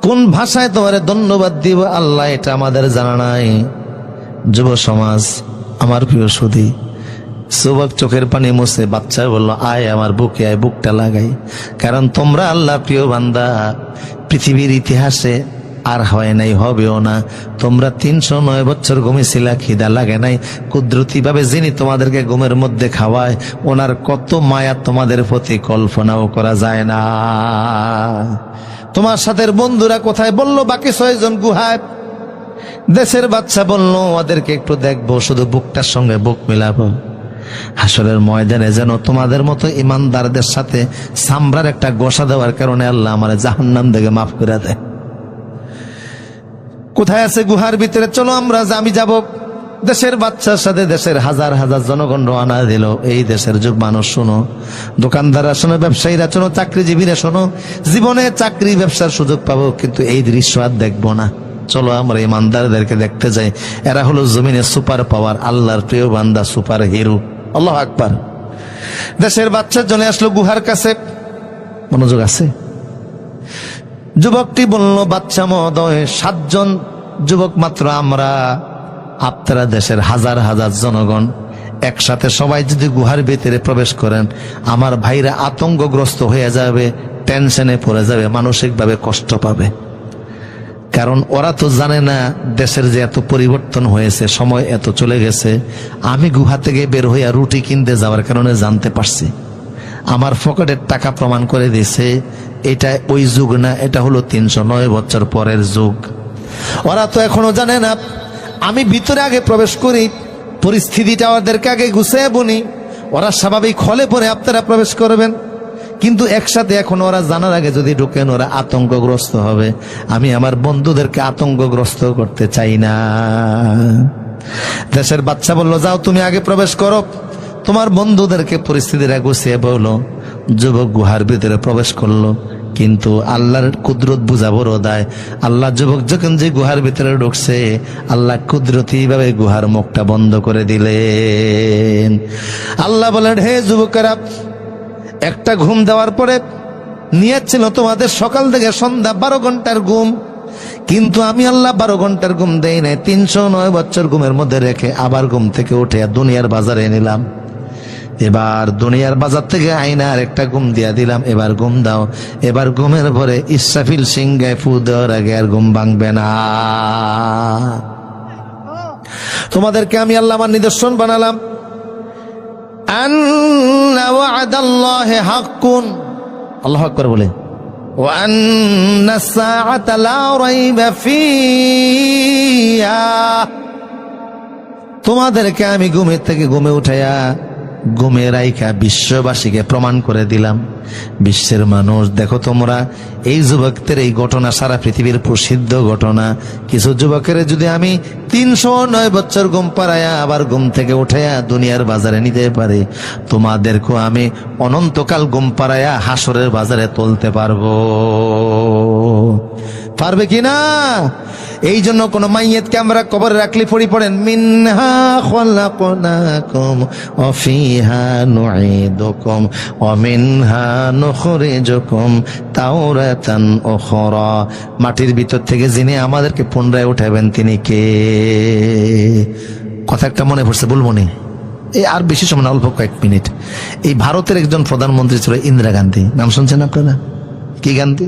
কোন ভাষায় তোমারে ধন্যবাদ দিব আল্লাহ, এটা আমাদের জানা নাই। যুব সমাজ, আমার প্রিয় সুধী, যুবক চোখের পানি মুছে বাচ্চা বলল, আয় আমার বুকে আয়, বুকটা লাগাই। কারণ তোমরা আল্লাহ প্রিয় বান্দা, পৃথিবীর ইতিহাসে আর হয় নাই, হবেও না। তোমরা 309 বছর ঘুমিয়েছিলা, খিদা লাগে নাই। কুদরতি ভাবে যিনি তোমাদেরকে ঘুমের মধ্যে খাওয়ায়, ওনার কত মায়া তোমাদের প্রতি কল্পনাও করা যায় না। তোমার সাথে বন্ধুরা কোথায়? বলল বাকি 6 জন গুহায়। দেশের বাচ্চা বলল, ওদেরকে একটু দেখবো, শুধু বুকটার সঙ্গে বুক মিলাবো। হাসরের ময়দানে যেন তোমাদের মতো ইমানদারদের সাথে সামরার একটা গোসা দেওয়ার কারণে আল্লাহ আমার জাহান্নাম থেকে মাফ করে দেয়। কোথায় আছে? গুহার ভিতরে। চলো আমরা, আমি যাব। দেশের বাচ্চার সাথে দেশের হাজার হাজার জনগণ রওনা দিল। এই দেশের যুগ মানুষ শোনো, দোকানদাররা শোনো, ব্যবসায়ীরা শোনো, চাকরিজীবীরা শোনো, জীবনে চাকরি ব্যবসার সুযোগ পাবো, কিন্তু এই দৃশ্য আর দেখবো না। চলো আমরা ইমানদারদেরকে দেখতে যাই। এরা হলো জমিনে সুপার পাওয়ার, আল্লাহর প্রিয় বান্দা, সুপার হিরো। আল্লাহু আকবার। দেশের বাচ্চা চলে আসলো গুহার কাছে। মনোযোগ আছে? যুবকটি বলল, বাচ্চা মহোদয়, 7 জন যুবক মাত্র আমরা, আপনারা দেশের হাজার হাজার জনগণ একসাথে সবাই যদি গুহার ভিতরে প্রবেশ করেন, আমার ভাইরা আতঙ্কগ্রস্ত হয়ে যাবে, টেনশনে পড়ে যাবে, মানসিকভাবে কষ্ট পাবে। কারণ ওরা তো জানে না দেশের যে এত পরিবর্তন হয়েছে, সময় এত চলে গেছে। আমি গুহা থেকে বের হইয়া রুটি কিনতে যাওয়ার কারণে জানতে পারছি, আমার পকেটের টাকা প্রমাণ করে দিয়েছে এটা ওই যুগ না, এটা হলো 309 বছর পরের যুগ। ওরা তো এখনো জানে না। আমি ভিতরে আগে প্রবেশ করি, পরিস্থিতিটা ওদেরকে আগে গুছিয়ে বলি, ওরা স্বাভাবিক হলে পরে আপনারা প্রবেশ করবেন। কিন্তু একসাথে এখন ওরা জানার আগে যদি ঢুকেন, ওরা আতঙ্কগ্রস্ত হবে। আমি আমার বন্ধুদেরকে আতঙ্কগ্রস্ত করতে চাই না। দেশের বাচ্চা বলল, যাও তুমি আগে প্রবেশ করো, তোমার বন্ধুদেরকে পরিস্থিতিটা গুছিয়ে বলো। যুবক গুহার ভিতরে প্রবেশ করলো, কিন্তু আল্লাহর কুদরত বুঝা বড় দায়। আল্লাহ যুবক যখন যে গুহার ভিতরে ঢুকছে, আল্লাহ কুদরতি ভাবে গুহার মুখটা বন্ধ করে দিলেন। আল্লাহ বলেন, হে যুবকেরা, একটা ঘুম দেওয়ার পরে নিয়েছিল তোমাদের সকাল থেকে সন্ধ্যা 12 ঘন্টার ঘুম, কিন্তু আমি আল্লাহ 12 ঘন্টার ঘুম দেই নাই। 309 বছর ঘুমের মধ্যে রেখে আবার ঘুম থেকে উঠে দুনিয়ার বাজারে নিলাম। এবার দুনিয়ার বাজার থেকে আইনা আর একটা ঘুম দিয়া দিলাম, এবার ঘুম দাও। এবার ঘুমের পরে ইসরাফিল সিংহায় ফু দেওয়ার আগে আর ঘুম ভাঙবে না। তোমাদেরকে আমি আল্লাহ আমার নিদর্শন বানালাম। আন্না ওয়া'দাল্লাহি হাক্কুন, আল্লাহু আকবার বলে, ওয়া আন্নাস সাআতা লা রাইবা ফিহা। তোমাদেরকে আমি ঘুমের থেকে ঘুমে উঠাইয়া ঘুমে রাইখা বিশ্ববাসীকে প্রমাণ করে দিলাম। বিশ্বের মানুষ দেখো, তোমরা এই যুবকদের এই ঘটনা সারা পৃথিবীর প্রসিদ্ধ ঘটনা। কিছু যুবকের যদি আমি 309 বছর ঘুম পাড়াইয়া আবার ঘুম থেকে উঠাইয়া দুনিয়ার বাজারে নিতে পারি, তোমাদেরকেও আমি অনন্তকাল ঘুম পাড়াইয়া হাসরের বাজারে তুলতে পারবো। পারবে কিনা? এই জন্য কোন মাইয়েতকে আমরা কবরে রাখলে পড়েন মিনহা খলাকনাকুম ওয়া ফিহা নুঈদুকুম ওয়া মিনহা নুখরিজুকুম তাওরাতান উখরা। মাটির ভিতর থেকে যিনি আমাদেরকে পুনরায় উঠাবেন তিনি কে? কথা একটা মনে পড়ছে, বলবো নি, এই আর বেশি সময় না, অল্প কয়েক মিনিট। এই ভারতের একজন প্রধানমন্ত্রী ছিল ইন্দিরা গান্ধী, নাম শুনছেন আপনারা? কি গান্ধী?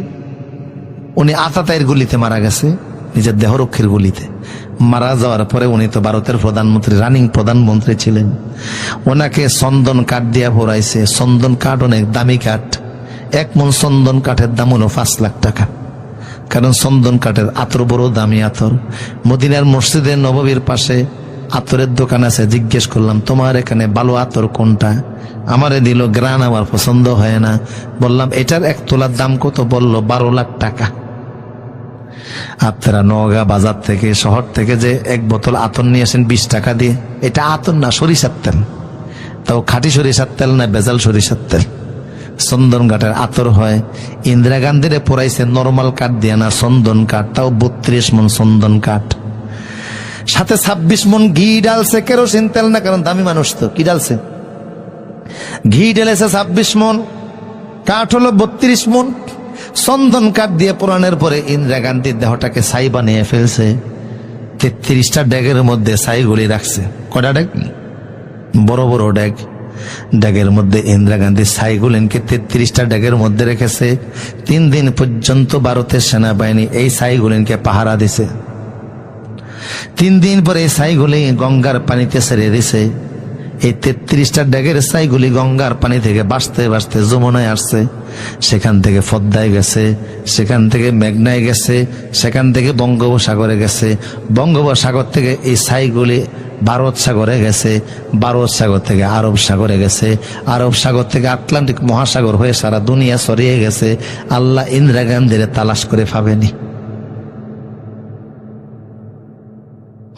উনি আতাতায়ের গুলিতে মারা গেছে, নিজের দেহরক্ষীর গুলিতে মারা যাওয়ার পরে উনি তো ভারতের প্রধানমন্ত্রী, রানিং প্রধানমন্ত্রী ছিলেন। ওনাকে চন্দন কাঠ দিয়া ভরাইছে। চন্দন কাঠ অনেক দামি কাঠ, 1 মণ চন্দন কাঠের দাম হলো 5 লাখ টাকা। কারণ চন্দন কাঠের আতর বড় দামি আতর। মদিনার মসজিদে নববীর পাশে আতরের দোকান আছে, জিজ্ঞেস করলাম তোমার এখানে ভালো আতর কোনটা? আমারে দিল গ্রান, আমার পছন্দ হয় না। বললাম এটার 1 তোলার দাম কত? বলল 12 লাখ টাকা। আপনারা নওগাঁ বাজার থেকে, শহর থেকে যে 1 বোতল আতর নিয়ে আসেন 20 টাকা দিয়ে, এটা আতর না, সরিষার তেল। তাও খাঁটি সরিষার তেল না, ভেজাল সরিষার তেল। চন্দন কাঠের আতর হয়। ইন্দিরা গান্ধীরে পোড়াইছে নরমাল কাঠ দিয়ে না, চন্দন কাঠ, তাও 32 মণ চন্দন কাঠ। সাথে 26 মণ ঘি ডালছে, কেরোসিন তেল না, কারণ দামি মানুষ তো। কি ডালছে? ঘি ঢেলেছে 26 মণ, কাঠ হলো 32 মণ। চন্দন কাঠ দিয়ে পোড়ানোর পরে ইন্দিরা গান্ধীর দেহটাকে ছাই বানিয়ে ফেলছে। 33টা ড্যাগের মধ্যে ছাইগুলি রাখছে। কয়টা ড্যাগ? বড় বড় ড্যাগ। ড্যাগের মধ্যে ইন্দিরা গান্ধী ছাইগুলিনকে 33টা ড্যাগের মধ্যে রেখেছে। 3 দিন পর্যন্ত ভারতের সেনাবাহিনী এই ছাইগুলিনকে পাহারা দিছে। 3 দিন পরে এই ছাইগুলি গঙ্গার পানিতে ছেড়ে দিছে। এই 33টা ড্যাগের ছাইগুলি গঙ্গার পানি থেকে বাঁচতে বাঁচতে যমুনায় আসছে, সেখান থেকে পদ্মায় গেছে, সেখান থেকে মেঘনায় গেছে, সেখান থেকে বঙ্গোপসাগরে গেছে, বঙ্গোপসাগর থেকে এই ছাইগুলি ভারত সাগরে গেছে, ভারত সাগর থেকে আরব সাগরে গেছে, আরব সাগর থেকে আটলান্টিক মহাসাগর হয়ে সারা দুনিয়া ছড়িয়ে গেছে। আল্লাহ ইন্দিরা গান্ধীরে তালাশ করে পাবেনি।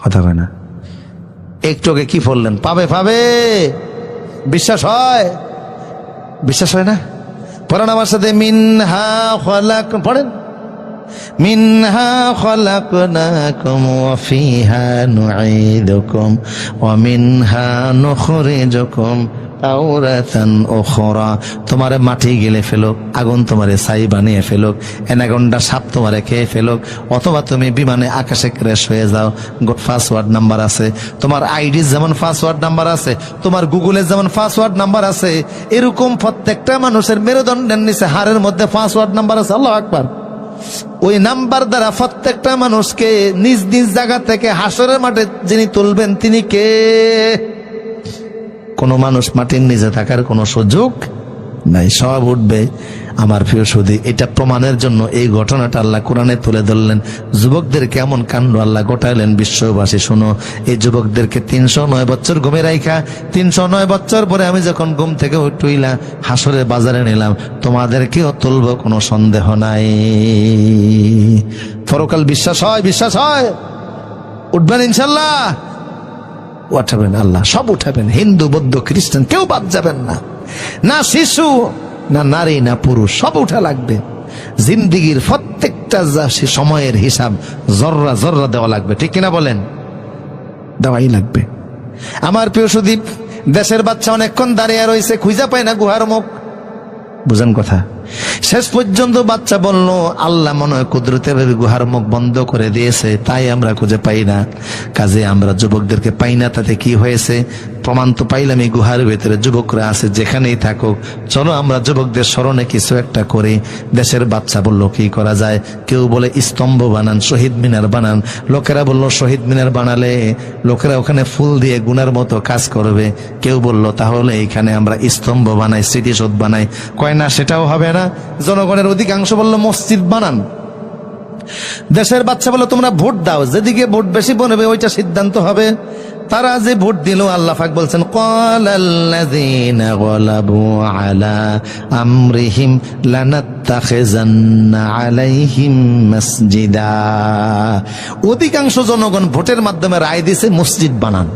কথা হয় না? একটু আগে কি বললেন? পাবে পাবে, বিশ্বাস হয়? বিশ্বাস হয় না? পড়েন আমার সাথে, মিনহা খলাক, পড়েন, মিনহা খলাকনাকুম ওয়া ফিহা নুঈদুকুম ওয়া মিনহা নুখরিজুকুম তাওরাতান উখরা। তোমারে মাটি গেলে ফেলুক, আগুন তোমারে ছাই বানিয়ে ফেলুক, অ্যানাকোন্ডা সাপ তোমারে খেয়ে ফেলুক, অথবা তুমি বিমানে আকাশে ক্র্যাশ হয়ে যাও। পাসওয়ার্ড নাম্বার আছে তোমার, আইডি যেমন পাসওয়ার্ড নাম্বার আছে, তোমার গুগলের যেমন পাসওয়ার্ড নাম্বার আছে, এরকম প্রত্যেকটা মানুষের মেরুদণ্ডের নিচে হাড়ের মধ্যে পাসওয়ার্ড নাম্বার আছে। আল্লাহু আকবার। ওই নাম্বার দ্বারা প্রত্যেকটা মানুষকে নিজ নিজ জায়গা থেকে হাসরের মাঠে যিনি তুলবেন তিনি কে? কোন মানুষ মাটির নিচে থাকার কোন সুযোগ নাই, সব উঠবে। আমার প্রিয় সুধী, এটা প্রমাণের জন্য এই ঘটনাটা আল্লাহ কোরআনে তুলে ধরলেন। যুবকদের কেমন কাণ্ড আল্লাহ ঘটাইলেন বিশ্ববাসী শুনো। এই যুবকদেরকে 309 বছর ঘুমে রাইখা 309 বছর পরে আমি যখন ঘুম থেকে উঠইলা হাসরের বাজারে নিলাম, তোমাদেরকেও তুলব, কোনো সন্দেহ নাই। পরকাল বিশ্বাস হয়? বিশ্বাস হয়? উঠবেন ইনশাল্লাহ? উঠাবেন, আল্লাহ সব উঠাবেন। হিন্দু, বৌদ্ধ, খ্রিস্টান কেউ বাদ যাবেন না, না শিশু, না নারী, না পুরুষ, সব উঠা লাগবে। জিন্দিগির প্রত্যেকটা সময়ের হিসাব জর্রা জর্রা দেওয়া লাগবে, ঠিক কিনা বলেন? দেওয়াই লাগবে। আমার প্রিয় সুদীপ, দেশের বাচ্চা অনেকক্ষণ দাঁড়িয়ে রয়েছে, খুঁজে পায় না গুহার মুখ। বুঝেন কথা? শেষ পর্যন্ত বাচ্চা বলল, আল্লাহ মনে হয় কুদরতে গুহার মুখ বন্ধ করে দিয়েছে, তাই আমরা খুঁজে পাই না। কাজে আমরা যুবকদেরকে পাই না, তাতে কি হয়েছে? প্রমাণ তো পাইলাম, এই গুহার ভেতরে যুবকরা আছে, যেখানেই থাকুক, চলো আমরা যুবকদের স্মরণে কিছু একটা করি। দেশের বাচ্চা বলল কি করা যায়? কেউ বলে স্তম্ভ বানান, শহীদ মিনার বানান। লোকেরা বলল শহীদ মিনার বানালে লোকেরা ওখানে ফুল দিয়ে গুনার মতো কাজ করবে। কেউ বলল তাহলে এইখানে আমরা স্তম্ভ বানাই, স্মৃতিসৌধ বানাই। কয় না, সেটাও হবে না। জনগণের অধিকাংশ বলল মসজিদ বানান। দেশের বাচ্চা বলল তোমরা ভোট দাও, যেদিকে ভোট বেশি বনবে ওইটা সিদ্ধান্ত হবে। তারা যে ভোট দিল, আল্লাহ পাক বলছেন ক্বালাল্লাযীনা গালাবু আলা আমরিহিম লানাত্তাখিযান্না আলাইহিম মাসজিদা। অধিকাংশ জনগণ ভোটের মাধ্যমে রায় দিয়েছে মসজিদ বানান।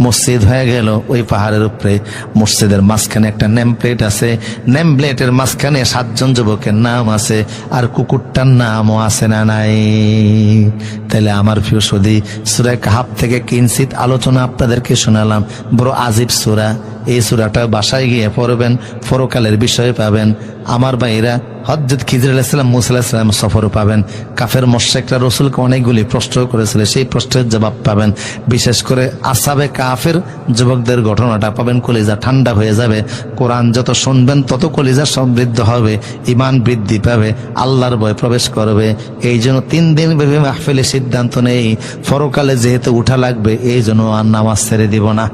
মসজিদ হয়ে গেল ওই পাহাড়ের উপরে। মসজিদের মাঝখানে একটা নেম প্লেট আছে, নেম প্লেটের মাঝখানে 7 জন যুবকের নাম আছে, আর কুকুরটার নামও আছে না নাই? তাহলে আমার প্রিয় সদী, সূরা কাহাফ থেকে কিঞ্চিত আলোচনা আপনাদেরকে শোনালাম। বড় আজীব সূরা। এই সূরাটা বাসায় গিয়ে পড়বেন, পরকালের বিষয়ে পাবেন। আমার ভাইরা, হযরত খিজর আলাইহিস সালাম, মুসা আলাইহিস সালাম সফরও পাবেন। কাফের মুশরিকরা রাসূলকে অনেকগুলি প্রশ্ন করেছিল, সেই প্রশ্নের জবাব পাবেন। বিশেষ করে আসহাবে কাফের যুবকদের ঘটনাটা পাবেন, কলিজা ঠান্ডা হয়ে যাবে। কোরআন যত শুনবেন তত কলিজা সমৃদ্ধ হবে, ঈমান বৃদ্ধি পাবে, আল্লাহর ভয় প্রবেশ করবে। এই জন্য 3 দিন ব্যাপী মাহফিলে সিদ্ধান্ত নেই, পরকালে যেহেতু উঠা লাগবে, এই জন্য আর নামাজ ছেড়ে দিব না।